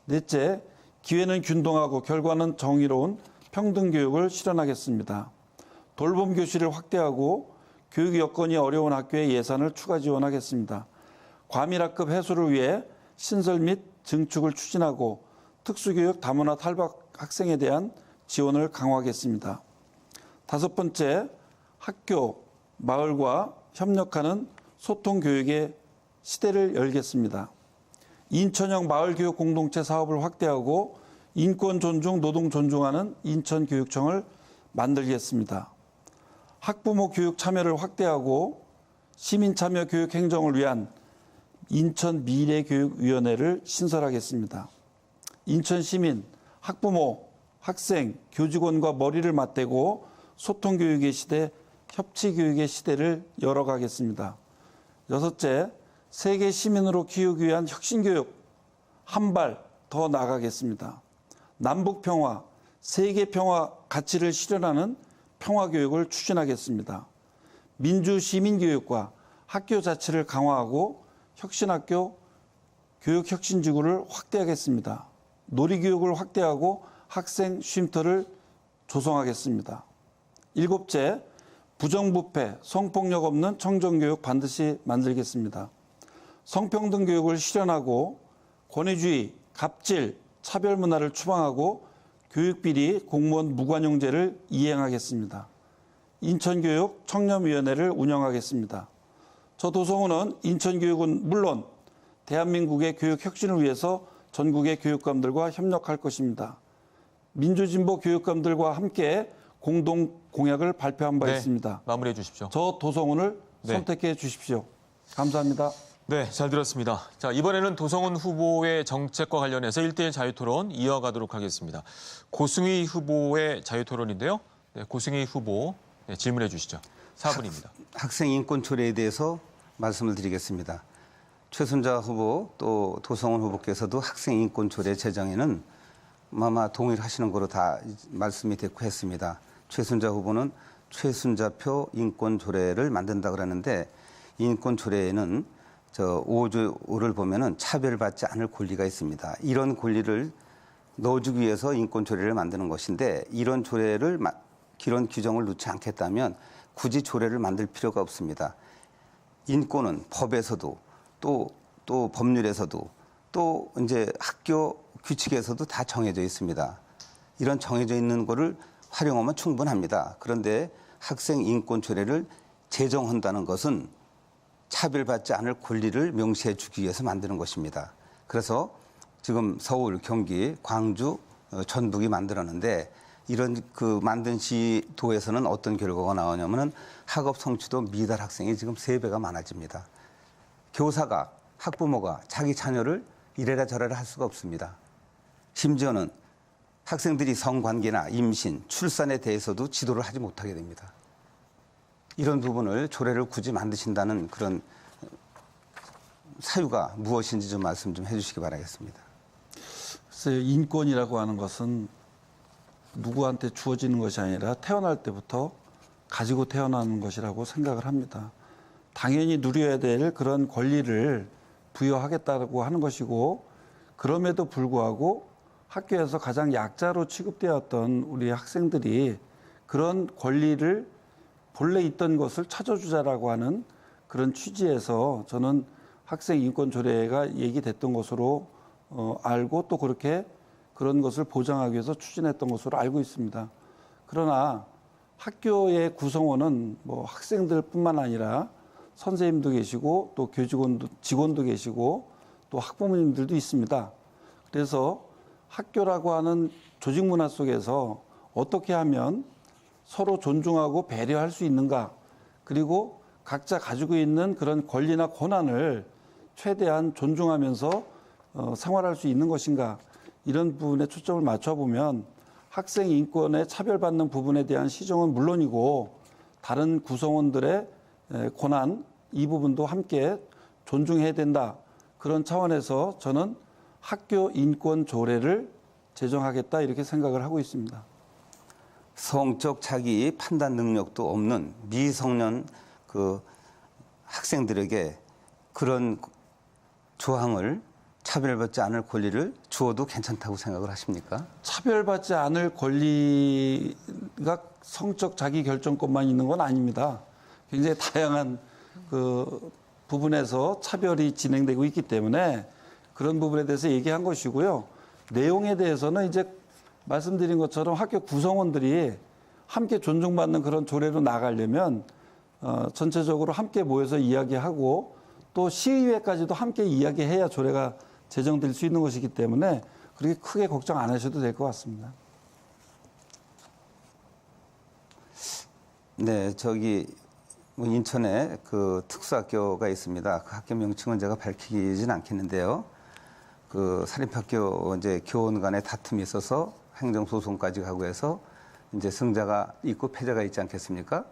넷째, 기회는 균등하고 결과는 정의로운 평등교육을 실현하겠습니다. 돌봄교실을 확대하고 교육 여건이 어려운 학교에 예산을 추가 지원하겠습니다. 과밀학급 해소를 위해 신설 및 증축을 추진하고 특수교육 다문화 탈박 학생에 대한 지원을 강화하겠습니다. 다섯 번째, 학교, 마을과 협력하는 소통교육의 시대를 열겠습니다. 인천형 마을교육 공동체 사업을 확대하고 인권 존중, 노동 존중하는 인천교육청을 만들겠습니다. 학부모 교육 참여를 확대하고 시민참여 교육 행정을 위한 인천 미래교육위원회를 신설하겠습니다. 인천 시민, 학부모, 학생, 교직원과 머리를 맞대고 소통교육의 시대, 협치교육의 시대를 열어가겠습니다. 여섯째, 세계 시민으로 키우기 위한 혁신교육 한 발 더 나가겠습니다. 남북평화, 세계평화 가치를 실현하는 평화교육을 추진하겠습니다. 민주시민교육과 학교 자치를 강화하고 혁신학교, 교육혁신지구를 확대하겠습니다. 놀이교육을 확대하고 학생 쉼터를 조성하겠습니다. 일곱째, 부정부패, 성폭력 없는 청정교육 반드시 만들겠습니다. 성평등 교육을 실현하고 권위주의, 갑질, 차별 문화를 추방하고 교육비리, 공무원 무관용제를 이행하겠습니다. 인천교육 청렴위원회를 운영하겠습니다. 저 도성훈은 인천교육은 물론 대한민국의 교육 혁신을 위해서 전국의 교육감들과 협력할 것입니다. 민주진보 교육감들과 함께 공동 공약을 발표한 바 있습니다. 마무리해 주십시오. 저 도성훈을 선택해 주십시오. 감사합니다. 네, 잘 들었습니다. 자, 이번에는 도성훈 후보의 정책과 관련해서 1대1 자유토론 이어가도록 하겠습니다. 고승희 후보의 자유토론인데요. 네, 고승희 후보 질문해 주시죠. 4분입니다. 학생 인권 조례에 대해서 말씀을 드리겠습니다. 최순자 후보 또 도성훈 후보께서도 학생 인권 조례 제정에는 아마 동의를 하시는 거로 다 말씀이 됐고 했습니다. 최순자 후보는 최순자표 인권 조례를 만든다 그러는데 인권 조례에는 저 5조를 보면은 차별받지 않을 권리가 있습니다. 이런 권리를 넣어주기 위해서 인권 조례를 만드는 것인데 이런 조례를 이런 규정을 넣지 않겠다면 굳이 조례를 만들 필요가 없습니다. 인권은 법에서도 또 법률에서도 또 이제 학교 규칙에서도 다 정해져 있습니다. 이런 정해져 있는 거를 활용하면 충분합니다. 그런데 학생 인권 조례를 제정한다는 것은 차별받지 않을 권리를 명시해 주기 위해서 만드는 것입니다. 그래서 지금 서울, 경기, 광주, 전북이 만들었는데 이런 그 만든 시도에서는 어떤 결과가 나오냐면은 학업 성취도 미달 학생이 지금 3배가 많아집니다. 교사가 학부모가 자기 자녀를 이래라 저래라 할 수가 없습니다. 심지어는 학생들이 성관계나 임신, 출산에 대해서도 지도를 하지 못하게 됩니다. 이런 부분을 조례를 굳이 만드신다는 그런 사유가 무엇인지 좀 말씀 좀 해주시기 바라겠습니다. 글쎄요, 인권이라고 하는 것은 누구한테 주어지는 것이 아니라 태어날 때부터 가지고 태어나는 것이라고 생각을 합니다. 당연히 누려야 될 그런 권리를 부여하겠다고 하는 것이고, 그럼에도 불구하고 학교에서 가장 약자로 취급되었던 우리 학생들이 그런 권리를 본래 있던 것을 찾아주자라고 하는 그런 취지에서 저는 학생 인권 조례가 얘기됐던 것으로 알고, 또 그렇게 그런 것을 보장하기 위해서 추진했던 것으로 알고 있습니다. 그러나 학교의 구성원은 뭐 학생들뿐만 아니라 선생님도 계시고 또 교직원도 직원도 계시고 또 학부모님들도 있습니다. 그래서 학교라고 하는 조직 문화 속에서 어떻게 하면 서로 존중하고 배려할 수 있는가, 그리고 각자 가지고 있는 그런 권리나 권한을 최대한 존중하면서 생활할 수 있는 것인가, 이런 부분에 초점을 맞춰보면 학생 인권에 차별받는 부분에 대한 시정은 물론이고 다른 구성원들의 권한, 이 부분도 함께 존중해야 된다. 그런 차원에서 저는 학교 인권 조례를 제정하겠다 이렇게 생각을 하고 있습니다. 성적 자기 판단 능력도 없는 미성년 그 학생들에게 그런 조항을 차별받지 않을 권리를 주어도 괜찮다고 생각을 하십니까? 차별받지 않을 권리가 성적 자기 결정권만 있는 건 아닙니다. 굉장히 다양한 그 부분에서 차별이 진행되고 있기 때문에 그런 부분에 대해서 얘기한 것이고요. 내용에 대해서는 이제 말씀드린 것처럼 학교 구성원들이 함께 존중받는 그런 조례로 나가려면 전체적으로 함께 모여서 이야기하고 또 시의회까지도 함께 이야기해야 조례가 제정될 수 있는 것이기 때문에 그렇게 크게 걱정 안 하셔도 될 것 같습니다. 네, 저기 뭐 인천에 그 특수학교가 있습니다. 그 학교 명칭은 제가 밝히진 않겠는데요. 그 사립학교 이제 교원 간의 다툼이 있어서 행정소송까지 가고 해서 이제 승자가 있고 패자가 있지 않겠습니까?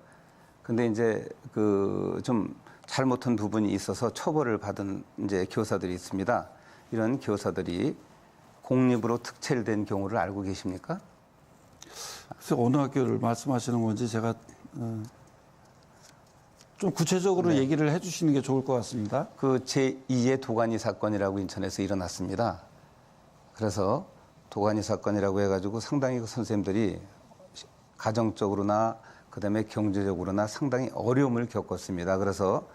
근데 이제 그 좀 잘못한 부분이 있어서 처벌을 받은 이제 교사들이 있습니다. 이런 교사들이 공립으로 특채된 경우를 알고 계십니까? 그래서 어느 학교를 말씀하시는 건지 제가 좀 구체적으로 얘기를 해주시는 게 좋을 것 같습니다. 그 제2의 도가니 사건이라고 인천에서 일어났습니다. 그래서 도가니 사건이라고 해가지고 상당히 그 선생님들이 가정적으로나 그다음에 경제적으로나 상당히 어려움을 겪었습니다. 그래서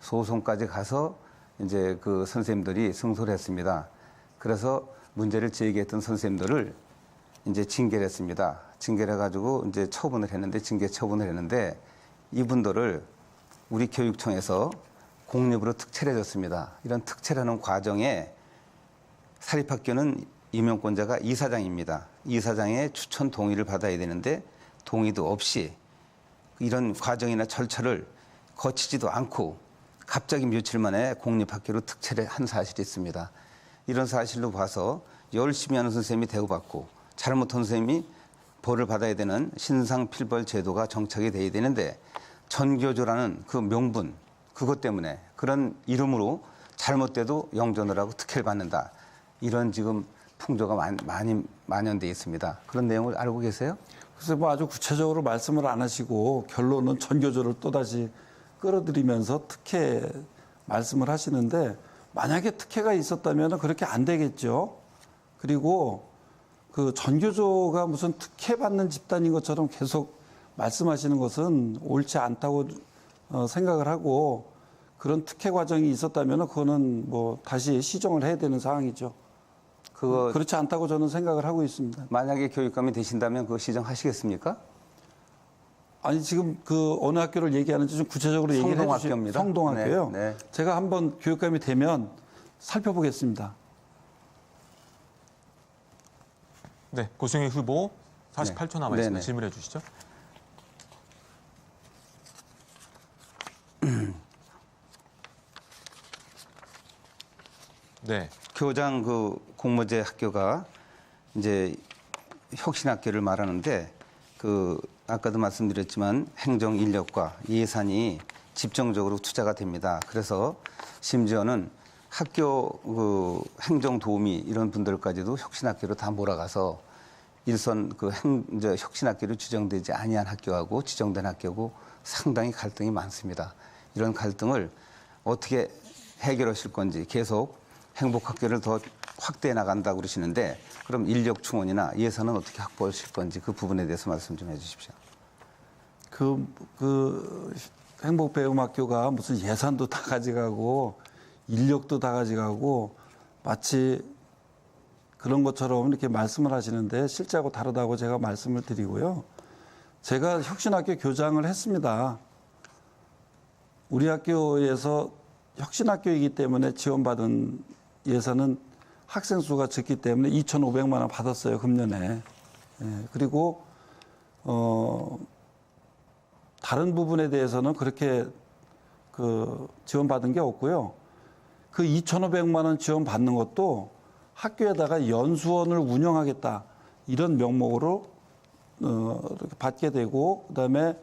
소송까지 가서 이제 그 선생님들이 승소를 했습니다. 그래서 문제를 제기했던 선생님들을 이제 징계를 했습니다. 징계를 해가지고 이제 징계 처분을 했는데 이분들을 우리 교육청에서 공립으로 특채를 해줬습니다. 이런 특채라는 과정에 사립학교는 임용권자가 이사장입니다. 이사장의 추천 동의를 받아야 되는데 동의도 없이 이런 과정이나 절차를 거치지도 않고 갑자기 며칠 만에 공립학교로 특채를 한 사실이 있습니다. 이런 사실로 봐서 열심히 하는 선생님이 대우받고 잘못한 선생님이 벌을 받아야 되는 신상필벌 제도가 정착이 돼야 되는데 전교조라는 그 명분, 그것 때문에 그런 이름으로 잘못돼도 영전을 하고 특혜를 받는다. 이런 지금 풍조가 많이 만연돼 있습니다. 그런 내용을 알고 계세요? 그래서 뭐 아주 구체적으로 말씀을 안 하시고 결론은 전교조를 또다시 끌어들이면서 특혜 말씀을 하시는데 만약에 특혜가 있었다면 그렇게 안 되겠죠. 그리고 그 전교조가 무슨 특혜 받는 집단인 것처럼 계속 말씀하시는 것은 옳지 않다고 생각을 하고 그런 특혜 과정이 있었다면 그거는 뭐 다시 시정을 해야 되는 상황이죠. 그렇지 않다고 저는 생각을 하고 있습니다. 만약에 교육감이 되신다면 그거 시정하시겠습니까? 아니 지금 그 어느 학교를 얘기하는지 좀 구체적으로 얘기를 해주시면 성동학교입니다. 성동학교요. 네, 네. 제가 한번 교육감이 되면 살펴보겠습니다. 네, 고승희 후보 48초 남아 있습니다. 네네. 질문해 주시죠. 네. 교장 그 공모제 학교가 이제 혁신학교를 말하는데 그 아까도 말씀드렸지만 행정 인력과 예산이 집중적으로 투자가 됩니다. 그래서 심지어는 학교 그 행정 도우미 이런 분들까지도 혁신학교로 다 몰아가서 일선 그 이제 혁신학교로 지정되지 아니한 학교하고 지정된 학교고 상당히 갈등이 많습니다. 이런 갈등을 어떻게 해결하실 건지 계속 행복학교를 더 확대해 나간다고 그러시는데 그럼 인력 충원이나 예산은 어떻게 확보하실 건지 그 부분에 대해서 말씀 좀 해주십시오. 그 행복배움학교가 무슨 예산도 다 가져가고 인력도 다 가져가고 마치 그런 것처럼 이렇게 말씀을 하시는데 실제하고 다르다고 제가 말씀을 드리고요. 제가 혁신학교 교장을 했습니다. 우리 학교에서 혁신학교이기 때문에 지원받은 예산은 학생 수가 적기 때문에 2,500만 원 받았어요, 금년에. 예, 그리고 다른 부분에 대해서는 그렇게 그 지원받은 게 없고요. 그 2,500만 원 지원받는 것도 학교에다가 연수원을 운영하겠다 이런 명목으로 이렇게 받게 되고 그다음에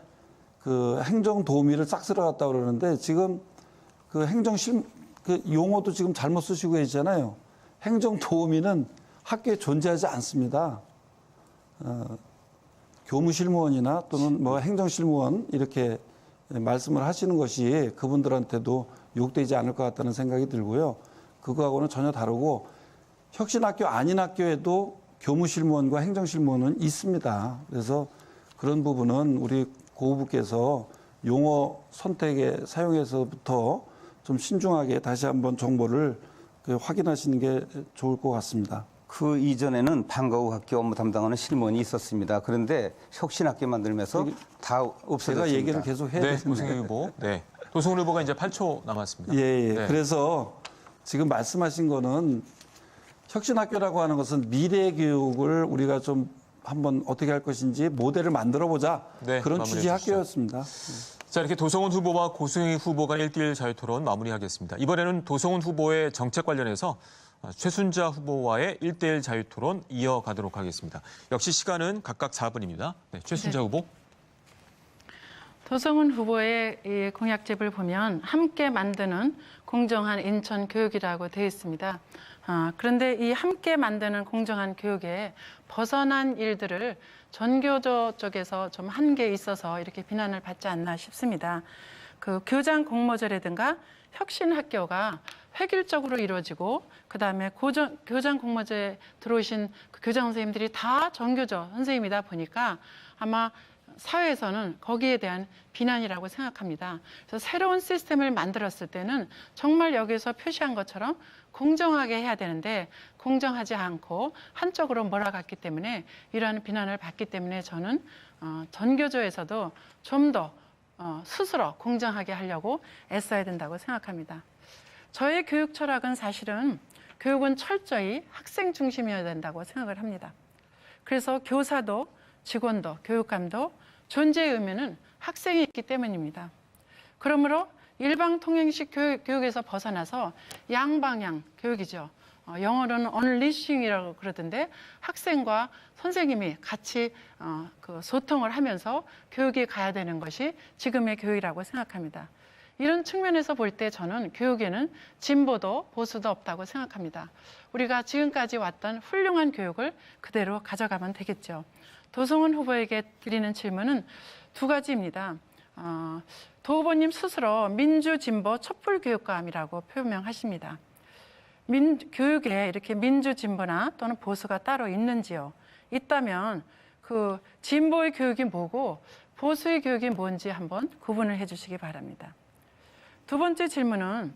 그 행정 도우미를 싹 들어갔다 그러는데 지금 그 그 용어도 지금 잘못 쓰시고 계시잖아요. 행정 도우미는 학교에 존재하지 않습니다. 교무실무원이나 또는 뭐 행정실무원 이렇게 말씀을 하시는 것이 그분들한테도 욕되지 않을 것 같다는 생각이 들고요. 그거하고는 전혀 다르고 혁신학교 아닌 학교에도 교무실무원과 행정실무원은 있습니다. 그래서 그런 부분은 우리 고후부께서 용어 선택에 사용해서부터 좀 신중하게 다시 한번 정보를 확인하시는 게 좋을 것 같습니다. 그 이전에는 방과후 학교 업무 담당하는 실무원이 있었습니다. 그런데 혁신학교 만들면서 다 없어졌습니다. 제가 얘기를 계속 해야 네, 되는데. 도승훈 후보. 네. 도승훈 후보가 이제 8초 남았습니다. 예, 예. 네. 그래서 지금 말씀하신 거는 혁신학교라고 하는 것은 미래 교육을 우리가 좀 한번 어떻게 할 것인지 모델을 만들어 보자. 네, 그런 마무리해 취지 주시죠. 학교였습니다. 자, 이렇게 도성훈 후보와 고승희 후보 간 1대1 자유토론 마무리하겠습니다. 이번에는 도성훈 후보의 정책 관련해서 최순자 후보와의 1대1 자유토론 이어가도록 하겠습니다. 역시 시간은 각각 4분입니다. 네, 최순자 후보. 도성훈 후보의 이 공약집을 보면 함께 만드는 공정한 인천 교육이라고 되어 있습니다. 그런데 이 함께 만드는 공정한 교육에 벗어난 일들을 전교조 쪽에서 좀 한계 있어서 이렇게 비난을 받지 않나 싶습니다. 그 교장 공모제라든가 혁신학교가 획일적으로 이루어지고 그다음에 교장 공모제 들어오신 그 교장 선생님들이 다 전교조 선생님이다 보니까 아마 사회에서는 거기에 대한 비난이라고 생각합니다. 그래서 새로운 시스템을 만들었을 때는 정말 여기서 표시한 것처럼 공정하게 해야 되는데 공정하지 않고 한쪽으로 몰아갔기 때문에 이러한 비난을 받기 때문에 저는 전교조에서도 좀 더 스스로 공정하게 하려고 애써야 된다고 생각합니다. 저의 교육 철학은 사실은 교육은 철저히 학생 중심이어야 된다고 생각을 합니다. 그래서 교사도 직원도 교육감도 존재의 의미는 학생이 있기 때문입니다. 그러므로 일방 통행식 교육에서 벗어나서 양방향 교육이죠. 영어로는 언리싱이라고 그러던데 학생과 선생님이 같이 그 소통을 하면서 교육이 가야 되는 것이 지금의 교육이라고 생각합니다. 이런 측면에서 볼 때 저는 교육에는 진보도 보수도 없다고 생각합니다. 우리가 지금까지 왔던 훌륭한 교육을 그대로 가져가면 되겠죠. 도성훈 후보에게 드리는 질문은 두 가지입니다. 도 후보님 스스로 민주진보 촛불교육감이라고 표명하십니다. 교육에 이렇게 민주진보나 또는 보수가 따로 있는지요? 있다면 그 진보의 교육이 뭐고 보수의 교육이 뭔지 한번 구분을 해주시기 바랍니다. 두 번째 질문은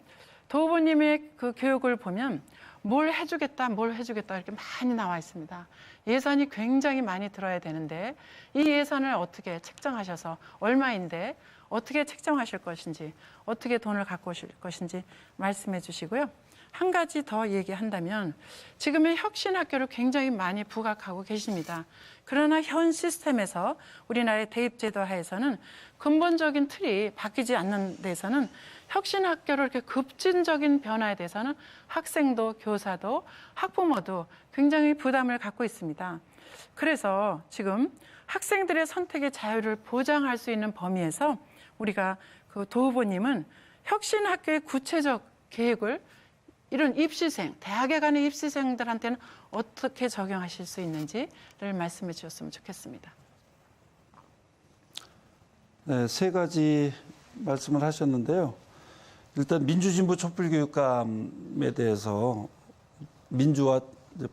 도 후보님의 그 교육을 보면 뭘 해주겠다 이렇게 많이 나와 있습니다. 예산이 굉장히 많이 들어야 되는데 이 예산을 어떻게 책정하셔서 얼마인데 어떻게 책정하실 것인지 어떻게 돈을 갖고 오실 것인지 말씀해 주시고요. 한 가지 더 얘기한다면 지금의 혁신학교를 굉장히 많이 부각하고 계십니다. 그러나 현 시스템에서 우리나라의 대입제도 하에서는 근본적인 틀이 바뀌지 않는 데서는 혁신학교를 이렇게 급진적인 변화에 대해서는 학생도 교사도 학부모도 굉장히 부담을 갖고 있습니다. 그래서 지금 학생들의 선택의 자유를 보장할 수 있는 범위에서 우리가 그 도 후보님은 혁신학교의 구체적 계획을 이런 입시생, 대학에 가는 입시생들한테는 어떻게 적용하실 수 있는지를 말씀해 주셨으면 좋겠습니다. 네, 세 가지 말씀을 하셨는데요. 일단 민주진보 촛불교육감에 대해서 민주와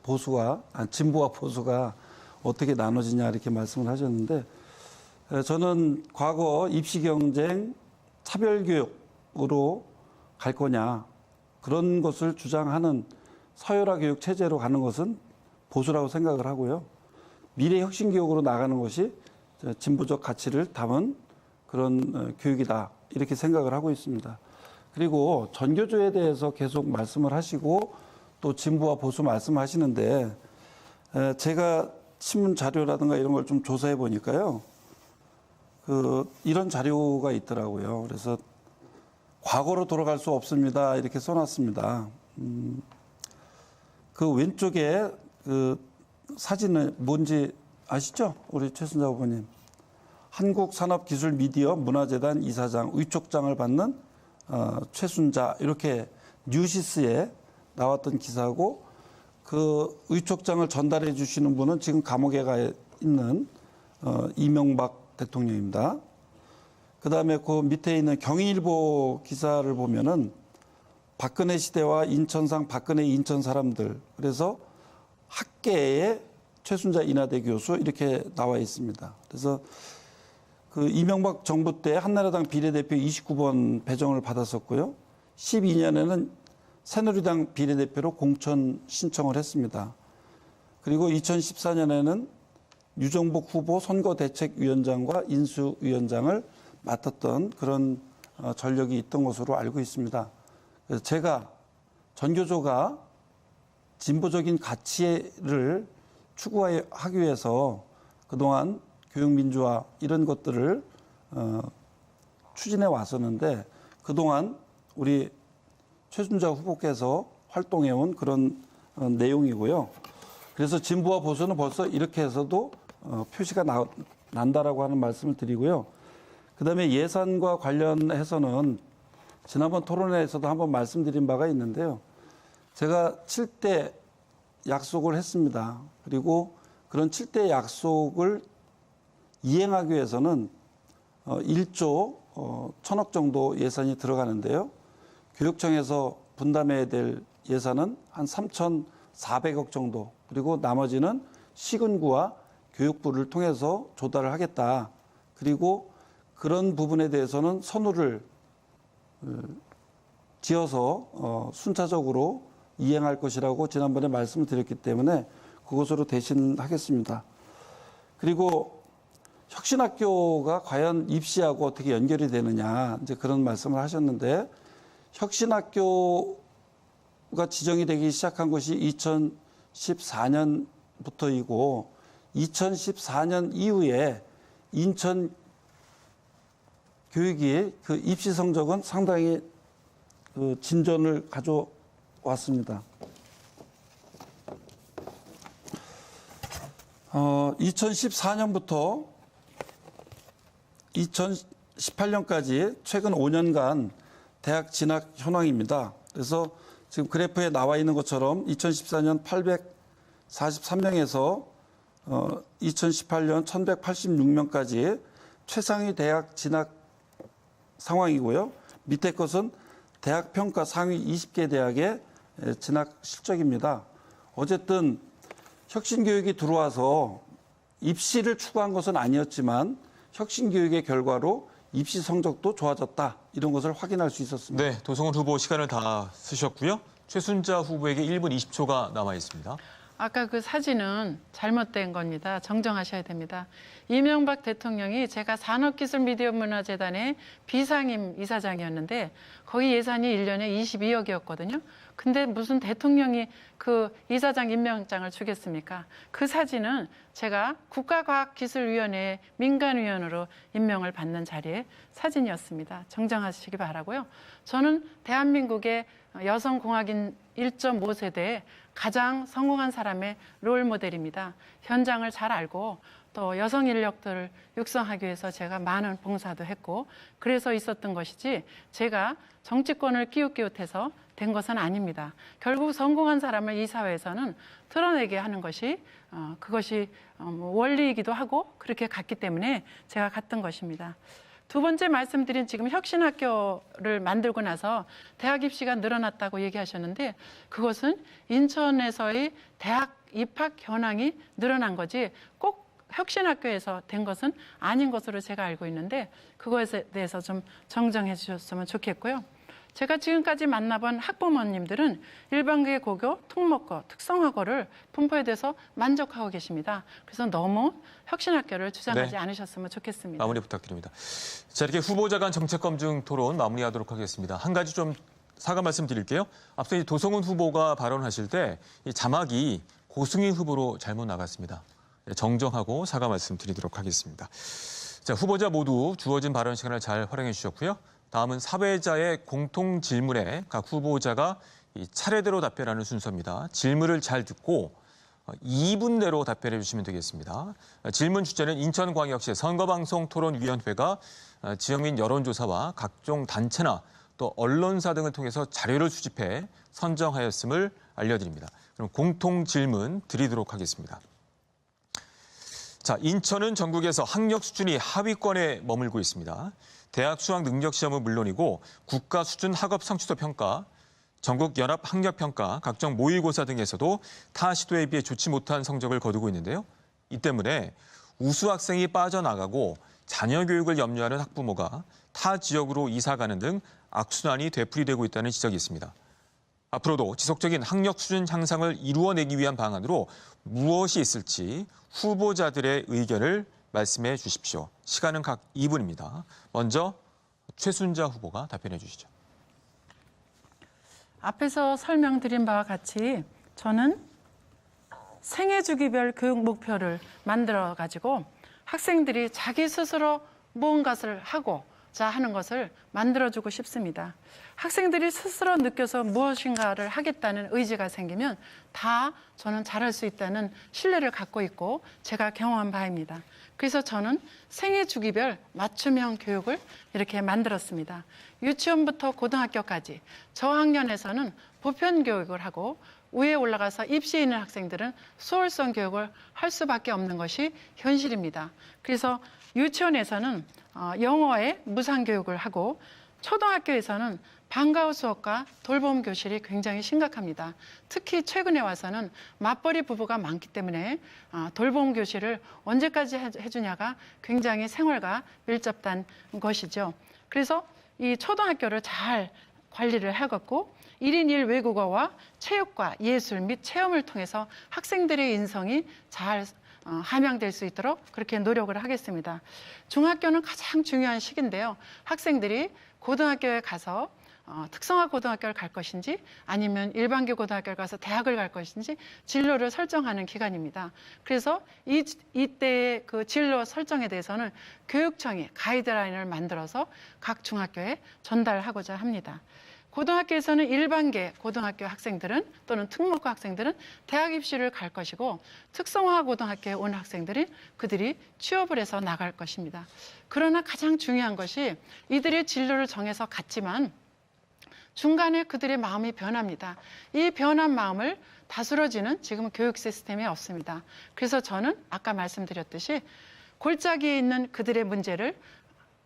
보수가, 진보와 보수가 어떻게 나눠지냐 이렇게 말씀을 하셨는데, 저는 과거 입시 경쟁 차별교육으로 갈 거냐, 그런 것을 주장하는 서열화 교육 체제로 가는 것은 보수라고 생각을 하고요. 미래 혁신 교육으로 나가는 것이 진보적 가치를 담은 그런 교육이다, 이렇게 생각을 하고 있습니다. 그리고 전교조에 대해서 계속 말씀을 하시고 또 진보와 보수 말씀하시는데, 제가 신문 자료라든가 이런 걸 좀 조사해 보니까요, 이런 자료가 있더라고요. 그래서 과거로 돌아갈 수 없습니다, 이렇게 써놨습니다. 그 왼쪽에 그 사진은 뭔지 아시죠? 우리 최순자 후보님. 한국산업기술미디어문화재단 이사장 위촉장을 받는 최순자, 이렇게 뉴시스에 나왔던 기사고, 그 위촉장을 전달해 주시는 분은 지금 감옥에 가 있는 이명박 대통령입니다. 그다음에 그 밑에 있는 경희일보 기사를 보면은 박근혜 시대와 인천상 박근혜 인천 사람들, 그래서 학계의 최순자 인하대 교수, 이렇게 나와 있습니다. 그래서 그 이명박 정부 때 한나라당 비례대표 29번 배정을 받았었고요. 12년에는 새누리당 비례대표로 공천 신청을 했습니다. 그리고 2014년에는 유정복 후보 선거대책위원장과 인수위원장을 맡았던 그런 전력이 있던 것으로 알고 있습니다. 그래서 제가 전교조가 진보적인 가치를 추구하기 위해서 그동안 교육민주화 이런 것들을 추진해 왔었는데, 그동안 우리 최순자 후보께서 활동해온 그런 내용이고요. 그래서 진보와 보수는 벌써 이렇게 해서도 표시가 난다라고 하는 말씀을 드리고요. 그다음에 예산과 관련해서는 지난번 토론회에서도 한번 말씀드린 바가 있는데요. 제가 7대 약속을 했습니다. 그리고 그런 7대 약속을 이행하기 위해서는 1조 1,000억 정도 예산이 들어가는데요. 교육청에서 분담해야 될 예산은 한 3,400억 정도, 그리고 나머지는 시군구와 교육부를 통해서 조달을 하겠다. 그리고 그런 부분에 대해서는 선우를 지어서 순차적으로 이행할 것이라고 지난번에 말씀을 드렸기 때문에 그것으로 대신하겠습니다. 그리고 혁신학교가 과연 입시하고 어떻게 연결이 되느냐, 이제 그런 말씀을 하셨는데, 혁신학교가 지정이 되기 시작한 것이 2014년부터이고 2014년 이후에 인천 교육이 그 입시 성적은 상당히 그 진전을 가져왔습니다. 2014년부터 2018년까지 최근 5년간 대학 진학 현황입니다. 그래서 지금 그래프에 나와 있는 것처럼 2014년 843명에서 2018년 1186명까지 최상위 대학 진학 상황이고요. 밑에 것은 대학 평가 상위 20개 대학의 진학 실적입니다. 어쨌든 혁신교육이 들어와서 입시를 추구한 것은 아니었지만 혁신교육의 결과로 입시 성적도 좋아졌다, 이런 것을 확인할 수 있었습니다. 네, 도성훈 후보 시간을 다 쓰셨고요. 최순자 후보에게 1분 20초가 남아 있습니다. 아까 그 사진은 잘못된 겁니다. 정정하셔야 됩니다. 이명박 대통령이 제가 산업기술미디어문화재단의 비상임 이사장이었는데 거기 예산이 1년에 22억이었거든요. 근데 무슨 대통령이 그 이사장 임명장을 주겠습니까? 그 사진은 제가 국가과학기술위원회 민간위원으로 임명을 받는 자리의 사진이었습니다. 정정하시기 바라고요. 저는 대한민국의 여성공학인 1.5세대의 가장 성공한 사람의 롤 모델입니다. 현장을 잘 알고 또 여성 인력들을 육성하기 위해서 제가 많은 봉사도 했고 그래서 있었던 것이지 제가 정치권을 끼웃끼웃해서 된 것은 아닙니다. 결국 성공한 사람을 이 사회에서는 드러내게 하는 것이 그것이 원리이기도 하고 그렇게 갔기 때문에 제가 갔던 것입니다. 두 번째 말씀드린 지금 혁신학교를 만들고 나서 대학 입시가 늘어났다고 얘기하셨는데 그것은 인천에서의 대학 입학 현황이 늘어난 거지 꼭 혁신학교에서 된 것은 아닌 것으로 제가 알고 있는데 그것에 대해서 좀 정정해 주셨으면 좋겠고요. 제가 지금까지 만나본 학부모님들은 일반계 고교, 특목고, 특성화고를 분포에 대해서 만족하고 계십니다. 그래서 너무 혁신학교를 주장하지 않으셨으면 좋겠습니다. 마무리 부탁드립니다. 자, 이렇게 후보자 간 정책 검증 토론 마무리하도록 하겠습니다. 한 가지 좀 사과 말씀드릴게요. 앞서 이 도성훈 후보가 발언하실 때 이 자막이 고승희 후보로 잘못 나갔습니다. 정정하고 사과 말씀드리도록 하겠습니다. 자, 후보자 모두 주어진 발언 시간을 잘 활용해 주셨고요. 다음은 사회자의 공통 질문에 각 후보자가 차례대로 답변하는 순서입니다. 질문을 잘 듣고 2분 내로 답변해 주시면 되겠습니다. 질문 주제는 인천광역시 선거방송토론위원회가 지역민 여론조사와 각종 단체나 또 언론사 등을 통해서 자료를 수집해 선정하였음을 알려드립니다. 그럼 공통 질문 드리도록 하겠습니다. 자, 인천은 전국에서 학력 수준이 하위권에 머물고 있습니다. 대학 수학 능력 시험은 물론이고 국가 수준 학업 성취도 평가, 전국 연합 학력 평가, 각종 모의고사 등에서도 타 시도에 비해 좋지 못한 성적을 거두고 있는데요. 이 때문에 우수 학생이 빠져나가고 자녀 교육을 염려하는 학부모가 타 지역으로 이사 가는 등 악순환이 되풀이되고 있다는 지적이 있습니다. 앞으로도 지속적인 학력 수준 향상을 이루어내기 위한 방안으로 무엇이 있을지 후보자들의 의견을 말씀해 주십시오. 시간은 각 2분입니다. 먼저 최순자 후보가 답변해 주시죠. 앞에서 설명드린 바와 같이 저는 생애 주기별 교육 목표를 만들어 가지고 학생들이 자기 스스로 무언가를 하고자 하는 것을 만들어주고 싶습니다. 학생들이 스스로 느껴서 무엇인가를 하겠다는 의지가 생기면 다 저는 잘할 수 있다는 신뢰를 갖고 있고 제가 경험한 바입니다. 그래서 저는 생애 주기별 맞춤형 교육을 이렇게 만들었습니다. 유치원부터 고등학교까지 저학년에서는 보편 교육을 하고 위에 올라가서 입시에 있는 학생들은 수월성 교육을 할 수밖에 없는 것이 현실입니다. 그래서 유치원에서는 영어의 무상 교육을 하고 초등학교에서는 방과후 수업과 돌봄 교실이 굉장히 심각합니다. 특히 최근에 와서는 맞벌이 부부가 많기 때문에 돌봄 교실을 언제까지 해주냐가 굉장히 생활과 밀접한 것이죠. 그래서 이 초등학교를 잘 관리를 해갖고 1인 1 외국어와 체육과 예술 및 체험을 통해서 학생들의 인성이 잘 함양될 수 있도록 그렇게 노력을 하겠습니다. 중학교는 가장 중요한 시기인데요. 학생들이 고등학교에 가서 특성화 고등학교를 갈 것인지 아니면 일반계 고등학교를 가서 대학을 갈 것인지 진로를 설정하는 기간입니다. 그래서 이때의 그 진로 설정에 대해서는 교육청이 가이드라인을 만들어서 각 중학교에 전달하고자 합니다. 고등학교에서는 일반계 고등학교 학생들은 또는 특목고 학생들은 대학 입시를 갈 것이고 특성화 고등학교에 온 학생들이 그들이 취업을 해서 나갈 것입니다. 그러나 가장 중요한 것이 이들의 진로를 정해서 갔지만 중간에 그들의 마음이 변합니다. 이 변한 마음을 다스려지는 지금 교육 시스템이 없습니다. 그래서 저는 아까 말씀드렸듯이 골짜기에 있는 그들의 문제를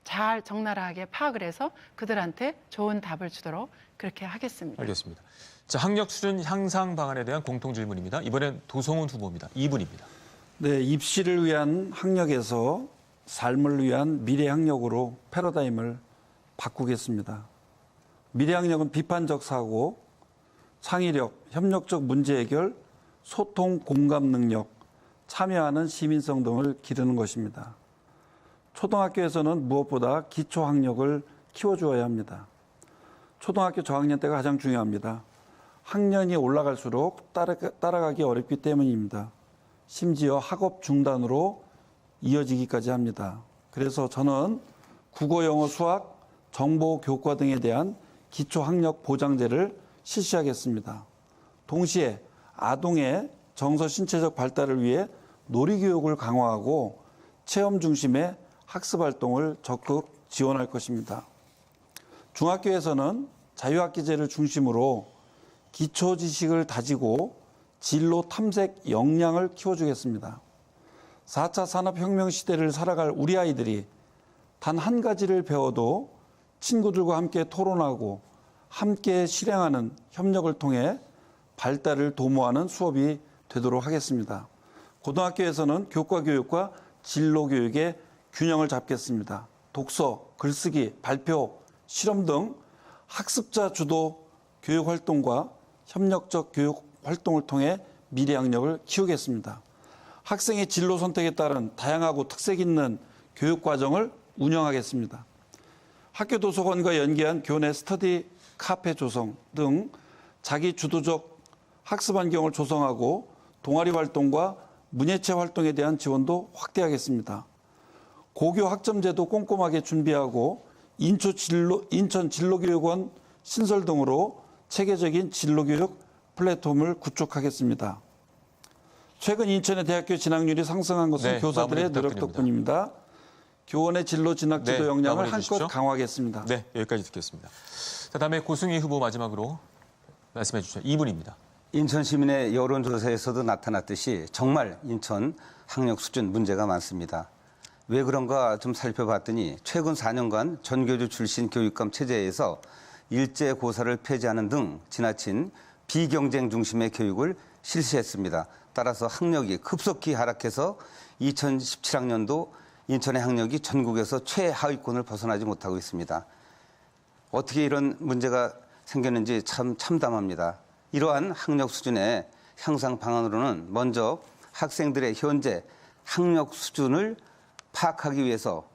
잘 적나라하게 파악을 해서 그들한테 좋은 답을 주도록 그렇게 하겠습니다. 알겠습니다. 자, 학력 수준 향상 방안에 대한 공통 질문입니다. 이번엔 도성훈 후보입니다. 2분입니다. 네, 입시를 위한 학력에서 삶을 위한 미래 학력으로 패러다임을 바꾸겠습니다. 미래 학력은 비판적 사고, 창의력, 협력적 문제 해결, 소통 공감 능력, 참여하는 시민성 등을 기르는 것입니다. 초등학교에서는 무엇보다 기초 학력을 키워주어야 합니다. 초등학교 저학년 때가 가장 중요합니다. 학년이 올라갈수록 따라가기 어렵기 때문입니다. 심지어 학업 중단으로 이어지기까지 합니다. 그래서 저는 국어, 영어, 수학, 정보, 교과 등에 대한 기초 학력 보장제를 실시하겠습니다. 동시에 아동의 정서 신체적 발달을 위해 놀이교육을 강화하고 체험 중심의 학습 활동을 적극 지원할 것입니다. 중학교에서는 자유학기제를 중심으로 기초 지식을 다지고 진로 탐색 역량을 키워주겠습니다. 4차 산업혁명 시대를 살아갈 우리 아이들이 단 한 가지를 배워도 친구들과 함께 토론하고 함께 실행하는 협력을 통해 발달을 도모하는 수업이 되도록 하겠습니다. 고등학교에서는 교과 교육과 진로 교육의 균형을 잡겠습니다. 독서, 글쓰기, 발표, 실험 등 학습자 주도 교육 활동과 협력적 교육 활동을 통해 미래 학력을 키우겠습니다. 학생의 진로 선택에 따른 다양하고 특색 있는 교육 과정을 운영하겠습니다. 학교 도서관과 연계한 교내 스터디 카페 조성 등 자기 주도적 학습 환경을 조성하고 동아리 활동과 문예체 활동에 대한 지원도 확대하겠습니다. 고교 학점제도 꼼꼼하게 준비하고 인천 진로교육원 신설 등으로 체계적인 진로교육 플랫폼을 구축하겠습니다. 최근 인천의 대학교 진학률이 상승한 것은 네, 교사들의 마무리 노력 부탁드립니다. 덕분입니다. 교원의 진로 진학 지도 네, 역량을 마무리해 한껏 주시죠. 강화하겠습니다. 네, 여기까지 듣겠습니다. 자, 다음에 고승희 후보 마지막으로 말씀해 주시죠. 2분입니다. 인천 시민의 여론조사에서도 나타났듯이 정말 인천 학력 수준 문제가 많습니다. 왜 그런가 좀 살펴봤더니 최근 4년간 전교조 출신 교육감 체제에서 일제 고사를 폐지하는 등 지나친 비경쟁 중심의 교육을 실시했습니다. 따라서 학력이 급속히 하락해서 2017학년도 인천의 학력이 전국에서 최하위권을 벗어나지 못하고 있습니다. 어떻게 이런 문제가 생겼는지 참 참담합니다. 이러한 학력 수준의 향상 방안으로는 먼저 학생들의 현재 학력 수준을 파악하기 위해서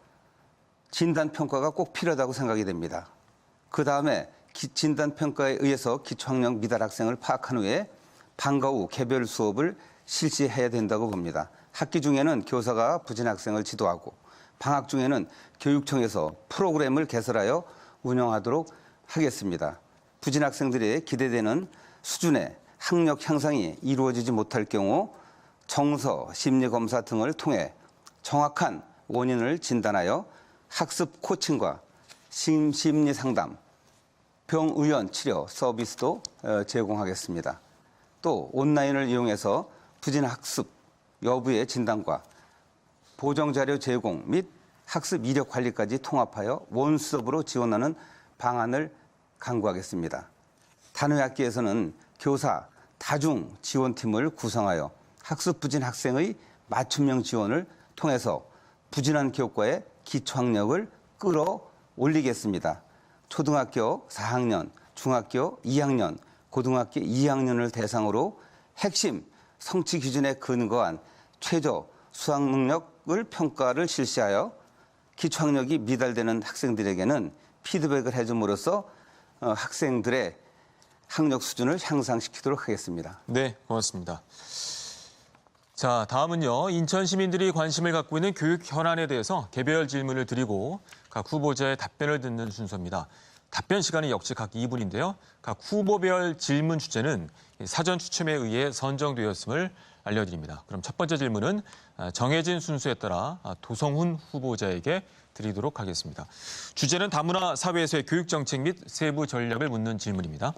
진단평가가 꼭 필요하다고 생각이 됩니다. 그 다음에 진단평가에 의해서 기초학력 미달 학생을 파악한 후에 방과 후 개별 수업을 실시해야 된다고 봅니다. 학기 중에는 교사가 부진 학생을 지도하고 방학 중에는 교육청에서 프로그램을 개설하여 운영하도록 하겠습니다. 부진 학생들의 기대되는 수준의 학력 향상이 이루어지지 못할 경우 정서, 심리검사 등을 통해 정확한 원인을 진단하여 학습 코칭과 심리 상담, 병의원 치료 서비스도 제공하겠습니다. 또 온라인을 이용해서 부진 학습 여부의 진단과 보정자료 제공 및 학습 이력 관리까지 통합하여 원스톱으로 지원하는 방안을 강구하겠습니다. 단회학기에서는 교사 다중 지원팀을 구성하여 학습 부진 학생의 맞춤형 지원을 통해서 부진한 교과의 기초학력을 끌어올리겠습니다. 초등학교 4학년, 중학교 2학년, 고등학교 2학년을 대상으로 핵심 성취 기준에 근거한 최저 수학 능력을 평가를 실시하여 기초학력이 미달되는 학생들에게는 피드백을 해줌으로써 학생들의 학력 수준을 향상시키도록 하겠습니다. 네, 고맙습니다. 자, 다음은요. 인천 시민들이 관심을 갖고 있는 교육 현안에 대해서 개별 질문을 드리고 각 후보자의 답변을 듣는 순서입니다. 답변 시간이 역시 각 2분인데요. 각 후보별 질문 주제는 사전 추첨에 의해 선정되었음을 알려드립니다. 그럼 첫 번째 질문은 정해진 순서에 따라 도성훈 후보자에게 드리도록 하겠습니다. 주제는 다문화 사회에서의 교육 정책 및 세부 전략을 묻는 질문입니다.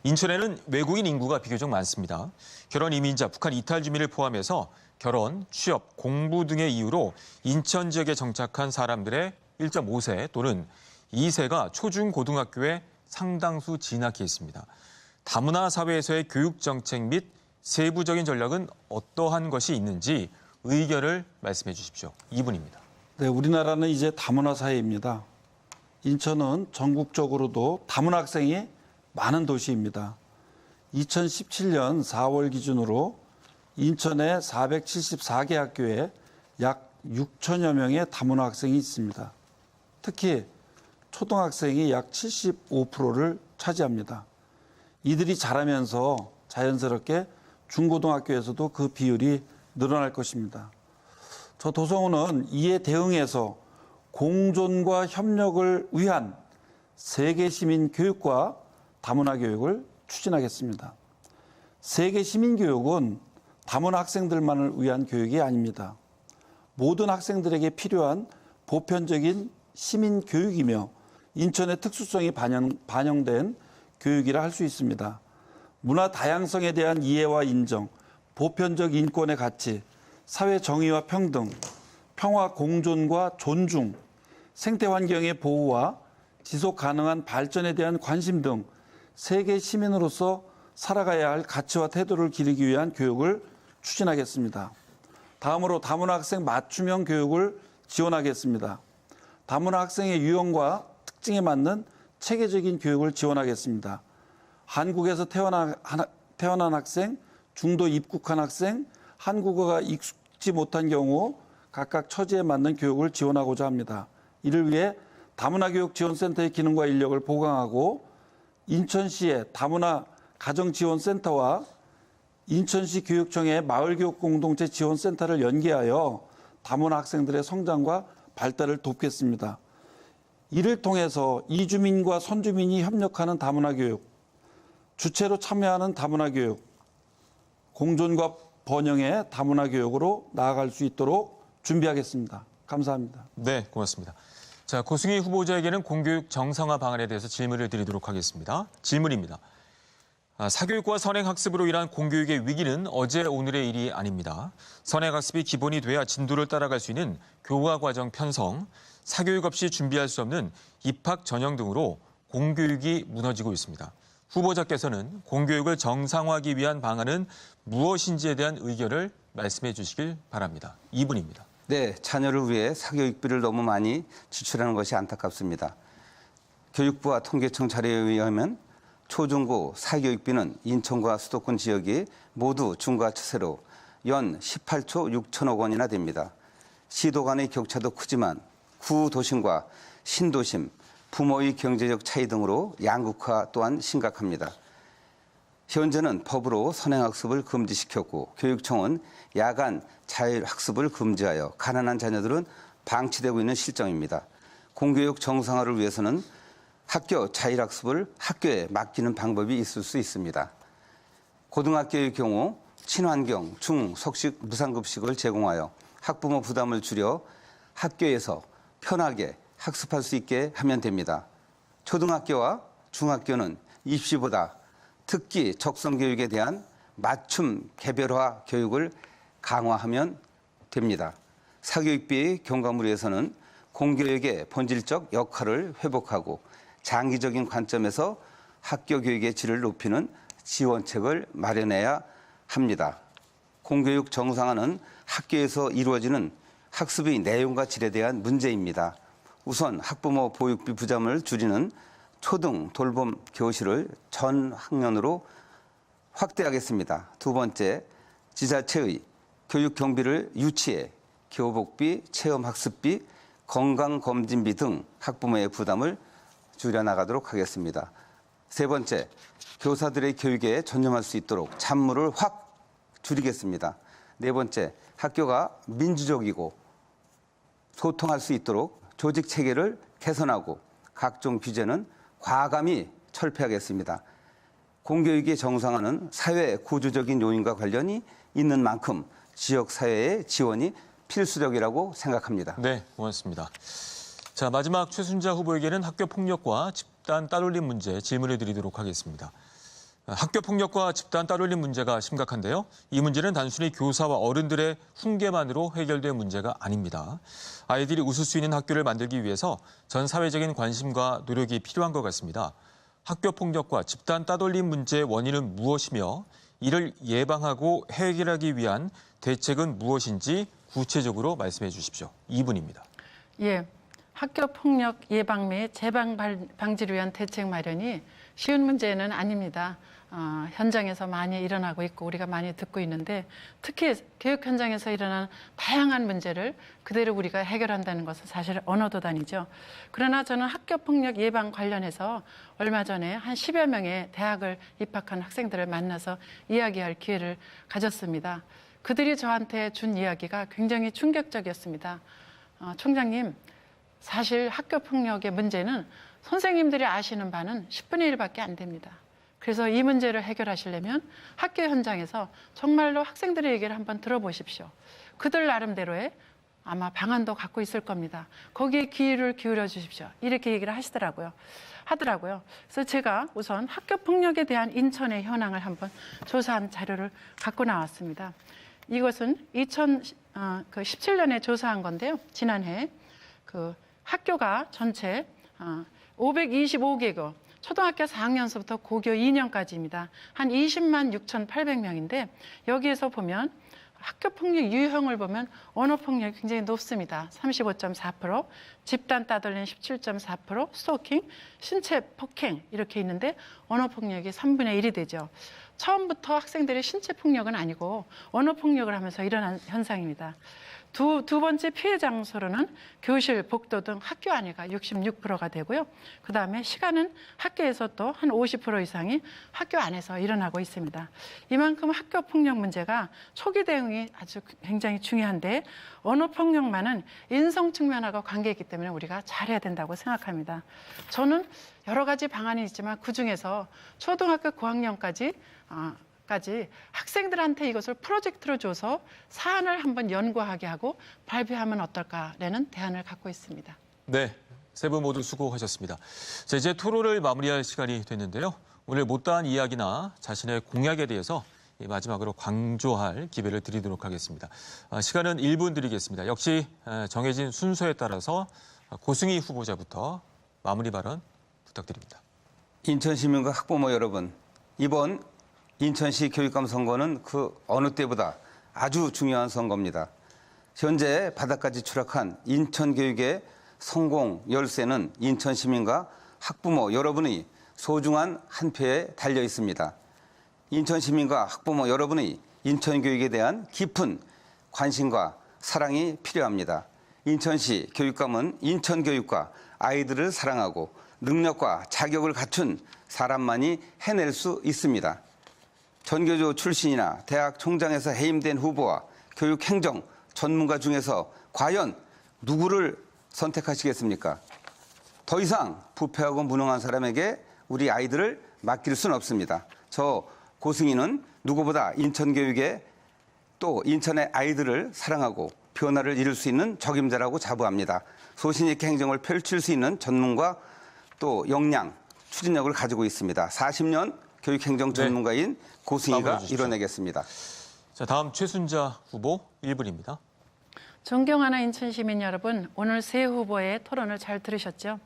인천에는 외국인 인구가 비교적 많습니다. 결혼 이민자, 북한 이탈 주민을 포함해서 결혼, 취업, 공부 등의 이유로 인천 지역에 정착한 사람들의 1.5세 또는 2세가 초중고등학교에 상당수 진학해 있습니다. 다문화 사회에서의 교육 정책 및 세부적인 전략은 어떠한 것이 있는지 의견을 말씀해 주십시오. 2분입니다. 네, 우리나라는 이제 다문화 사회입니다. 인천은 전국적으로도 다문화 학생이 많은 도시입니다. 2017년 4월 기준으로 인천의 474개 학교에 약 6천여 명의 다문화 학생이 있습니다. 특히 초등학생이 약 75%를 차지합니다. 이들이 자라면서 자연스럽게 중고등학교에서도 그 비율이 늘어날 것입니다. 저 도성훈은 이에 대응해서 공존과 협력을 위한 세계 시민 교육과 다문화 교육을 추진하겠습니다. 세계 시민 교육은 다문화 학생들만을 위한 교육이 아닙니다. 모든 학생들에게 필요한 보편적인 시민 교육이며 인천의 특수성이 반영된 교육이라 할 수 있습니다. 문화 다양성에 대한 이해와 인정, 보편적 인권의 가치, 사회 정의와 평등, 평화 공존과 존중, 생태 환경의 보호와 지속 가능한 발전에 대한 관심 등 세계 시민으로서 살아가야 할 가치와 태도를 기르기 위한 교육을 추진하겠습니다. 다음으로 다문화 학생 맞춤형 교육을 지원하겠습니다. 다문화 학생의 유형과 특징에 맞는 체계적인 교육을 지원하겠습니다. 한국에서 태어난 학생, 중도 입국한 학생, 한국어가 익숙지 못한 경우 각각 처지에 맞는 교육을 지원하고자 합니다. 이를 위해 다문화 교육 지원센터의 기능과 인력을 보강하고 인천시의 다문화 가정지원센터와 인천시 교육청의 마을교육공동체 지원센터를 연계하여 다문화 학생들의 성장과 발달을 돕겠습니다. 이를 통해서 이주민과 선주민이 협력하는 다문화 교육, 주체로 참여하는 다문화 교육, 공존과 번영의 다문화 교육으로 나아갈 수 있도록 준비하겠습니다. 감사합니다. 네, 고맙습니다. 자, 고승희 후보자에게는 공교육 정상화 방안에 대해서 질문을 드리도록 하겠습니다. 질문입니다. 사교육과 선행학습으로 인한 공교육의 위기는 어제 오늘의 일이 아닙니다. 선행학습이 기본이 돼야 진도를 따라갈 수 있는 교과과정 편성, 사교육 없이 준비할 수 없는 입학 전형 등으로 공교육이 무너지고 있습니다. 후보자께서는 공교육을 정상화하기 위한 방안은 무엇인지에 대한 의견을 말씀해 주시길 바랍니다. 2분입니다. 네, 자녀를 위해 사교육비를 너무 많이 지출하는 것이 안타깝습니다. 교육부와 통계청 자료에 의하면 초중고 사교육비는 인천과 수도권 지역이 모두 증가 추세로 연 18조 6천억 원이나 됩니다. 시도 간의 격차도 크지만 구도심과 신도심, 부모의 경제적 차이 등으로 양극화 또한 심각합니다. 현재는 법으로 선행학습을 금지시켰고 교육청은 야간 자율학습을 금지하여 가난한 자녀들은 방치되고 있는 실정입니다. 공교육 정상화를 위해서는 학교 자율학습을 학교에 맡기는 방법이 있을 수 있습니다. 고등학교의 경우 친환경, 중, 석식, 무상급식을 제공하여 학부모 부담을 줄여 학교에서 편하게 학습할 수 있게 하면 됩니다. 초등학교와 중학교는 입시보다 특기 적성교육에 대한 맞춤 개별화 교육을 강화하면 됩니다. 사교육비의 경감을 위해서는 공교육의 본질적 역할을 회복하고 장기적인 관점에서 학교 교육의 질을 높이는 지원책을 마련해야 합니다. 공교육 정상화는 학교에서 이루어지는 학습의 내용과 질에 대한 문제입니다. 우선 학부모 보육비 부담을 줄이는 초등 돌봄 교실을 전 학년으로 확대하겠습니다. 두 번째, 지자체의 교육 경비를 유치해 교복비, 체험학습비, 건강검진비 등 학부모의 부담을 줄여나가도록 하겠습니다. 세 번째, 교사들의 교육에 전념할 수 있도록 잡무를 확 줄이겠습니다. 네 번째, 학교가 민주적이고 소통할 수 있도록 조직 체계를 개선하고 각종 규제는 과감히 철폐하겠습니다. 공교육의 정상화는 사회 구조적인 요인과 관련이 있는 만큼 지역사회의 지원이 필수적이라고 생각합니다. 네, 고맙습니다. 자, 마지막 최순자 후보에게는 학교폭력과 집단 따돌림 문제 질문을 드리도록 하겠습니다. 학교폭력과 집단 따돌림 문제가 심각한데요. 이 문제는 단순히 교사와 어른들의 훈계만으로 해결될 문제가 아닙니다. 아이들이 웃을 수 있는 학교를 만들기 위해서 전 사회적인 관심과 노력이 필요한 것 같습니다. 학교폭력과 집단 따돌림 문제의 원인은 무엇이며 이를 예방하고 해결하기 위한 대책은 무엇인지 구체적으로 말씀해 주십시오. 2분입니다. 예, 학교폭력 예방 및 재방 방지를 위한 대책 마련이 쉬운 문제는 아닙니다. 현장에서 많이 일어나고 있고 우리가 많이 듣고 있는데 특히 교육 현장에서 일어나는 다양한 문제를 그대로 우리가 해결한다는 것은 사실 언어도단이죠. 그러나 저는 학교폭력 예방 관련해서 얼마 전에 한 10여 명의 대학을 입학한 학생들을 만나서 이야기할 기회를 가졌습니다. 그들이 저한테 준 이야기가 굉장히 충격적이었습니다. 총장님, 사실 학교폭력의 문제는 선생님들이 아시는 바는 10분의 1밖에 안 됩니다. 그래서 이 문제를 해결하시려면 학교 현장에서 정말로 학생들의 얘기를 한번 들어보십시오. 그들 나름대로의 아마 방안도 갖고 있을 겁니다. 거기에 귀를 기울여 주십시오. 이렇게 얘기를 하더라고요. 그래서 제가 우선 학교폭력에 대한 인천의 현황을 한번 조사한 자료를 갖고 나왔습니다. 이것은 2017년에 조사한 건데요. 지난해 그 학교가 전체 525개국, 초등학교 4학년서부터 고교 2년까지입니다. 한 20만 6,800명인데 여기에서 보면 학교폭력 유형을 보면 언어폭력이 굉장히 높습니다. 35.4%, 집단 따돌림 17.4%, 스토킹, 신체 폭행 이렇게 있는데 언어폭력이 3분의 1이 되죠. 처음부터 학생들이 신체 폭력은 아니고 언어폭력을 하면서 일어난 현상입니다. 두 번째 피해 장소로는 교실, 복도 등 학교 안에가 66%가 되고요. 그다음에 시간은 학교에서 또 한 50% 이상이 학교 안에서 일어나고 있습니다. 이만큼 학교 폭력 문제가 초기 대응이 아주 굉장히 중요한데 언어폭력만은 인성 측면하고 관계있기 때문에 우리가 잘해야 된다고 생각합니다. 저는 여러 가지 방안이 있지만 그중에서 초등학교 고학년까지 학생들한테 이것을 프로젝트로 줘서 사안을 한번 연구하게 하고 발표하면 어떨까라는 대안을 갖고 있습니다. 네, 세 분 모두 수고하셨습니다. 자, 이제 토론을 마무리할 시간이 됐는데요. 오늘 못다한 이야기나 자신의 공약에 대해서 마지막으로 강조할 기회를 드리도록 하겠습니다. 시간은 1분 드리겠습니다. 역시 정해진 순서에 따라서 고승희 후보자부터 마무리 발언 부탁드립니다. 인천 시민과 학부모 여러분, 이번 인천시 교육감 선거는 그 어느 때보다 아주 중요한 선거입니다. 현재 바닥까지 추락한 인천 교육의 성공 열쇠는 인천 시민과 학부모 여러분의 소중한 한 표에 달려 있습니다. 인천 시민과 학부모 여러분의 인천 교육에 대한 깊은 관심과 사랑이 필요합니다. 인천시 교육감은 인천 교육과 아이들을 사랑하고 능력과 자격을 갖춘 사람만이 해낼 수 있습니다. 전교조 출신이나 대학 총장에서 해임된 후보와 교육행정 전문가 중에서 과연 누구를 선택하시겠습니까? 더 이상 부패하고 무능한 사람에게 우리 아이들을 맡길 수는 없습니다. 저 고승희는 누구보다 인천 교육에 또 인천의 아이들을 사랑하고 변화를 이룰 수 있는 적임자라고 자부합니다. 소신 있게 행정을 펼칠 수 있는 전문가 또 역량, 추진력을 가지고 있습니다. 40년 교육행정 전문가인 고승희가 이뤄내겠습니다. 자, 다음 최순자 후보 1분입니다. 존경하는 인천 시민 여러분, 오늘 세 후보의 토론을 잘 들으셨죠?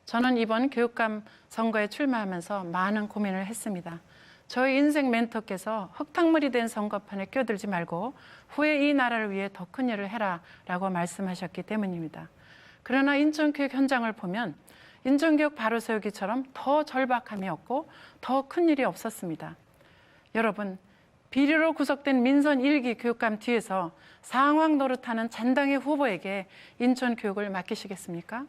저는 이번 교육감 선거에 출마하면서 많은 고민을 했습니다. 저희 인생 멘토께서 흙탕물이 된 선거판에 껴들지 말고 후에 이 나라를 위해 더 큰 일을 해라라고 말씀하셨기 때문입니다. 그러나 인천교육 현장을 보면 인천교육 바로 세우기처럼 더 절박함이 없고 더 큰 일이 없었습니다. 여러분, 비리로 구속된 민선 1기 교육감 뒤에서 상황 노릇하는 잔당의 후보에게 인천교육을 맡기시겠습니까?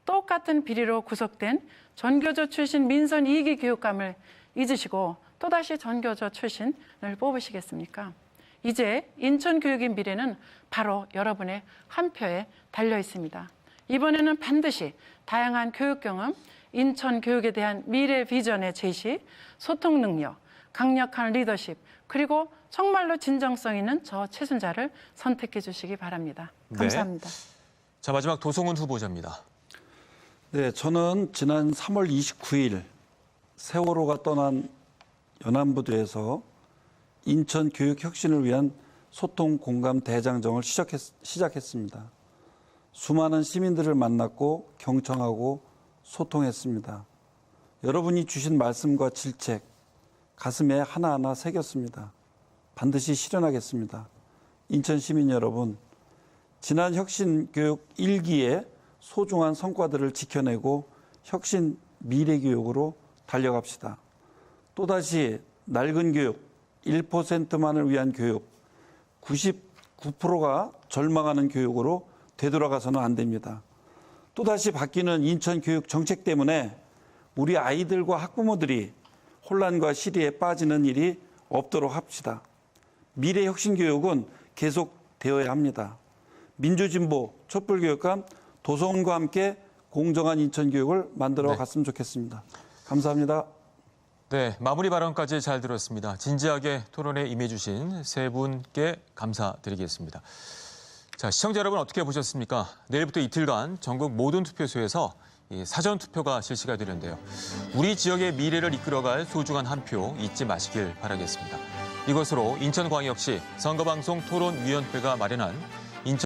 똑같은 비리로 구속된 전교조 출신 민선 2기 교육감을 잊으시고 또다시 전교조 출신을 뽑으시겠습니까? 이제 인천교육의 미래는 바로 여러분의 한 표에 달려 있습니다. 이번에는 반드시 다양한 교육 경험, 인천 교육에 대한 미래 비전의 제시, 소통 능력, 강력한 리더십, 그리고 정말로 진정성 있는 저 최순자를 선택해 주시기 바랍니다. 감사합니다. 네. 자, 마지막 도성훈 후보자입니다. 네, 저는 지난 3월 29일 세월호가 떠난 연안부두에서 인천 교육 혁신을 위한 소통 공감 대장정을 시작했습니다. 수많은 시민들을 만났고 경청하고 소통했습니다. 여러분이 주신 말씀과 질책 가슴에 하나하나 새겼습니다. 반드시 실현하겠습니다. 인천 시민 여러분, 지난 혁신교육 1기의 소중한 성과들을 지켜내고 혁신 미래교육으로 달려갑시다. 또다시 낡은 교육, 1%만을 위한 교육, 99%가 절망하는 교육으로 되돌아가서는 안 됩니다. 또다시 바뀌는 인천 교육 정책 때문에 우리 아이들과 학부모들이 혼란과 시리에 빠지는 일이 없도록 합시다. 미래 혁신 교육은 계속되어야 합니다. 민주진보, 촛불교육감, 도성과 함께 공정한 인천 교육을 만들어 갔으면 좋겠습니다. 감사합니다. 네, 마무리 발언까지 잘 들었습니다. 진지하게 토론에 임해주신 세 분께 감사드리겠습니다. 자, 시청자 여러분 어떻게 보셨습니까? 내일부터 이틀간 전국 모든 투표소에서 사전 투표가 실시가 되는데요. 우리 지역의 미래를 이끌어갈 소중한 한 표 잊지 마시길 바라겠습니다. 이것으로 인천광역시 선거방송 토론위원회가 마련한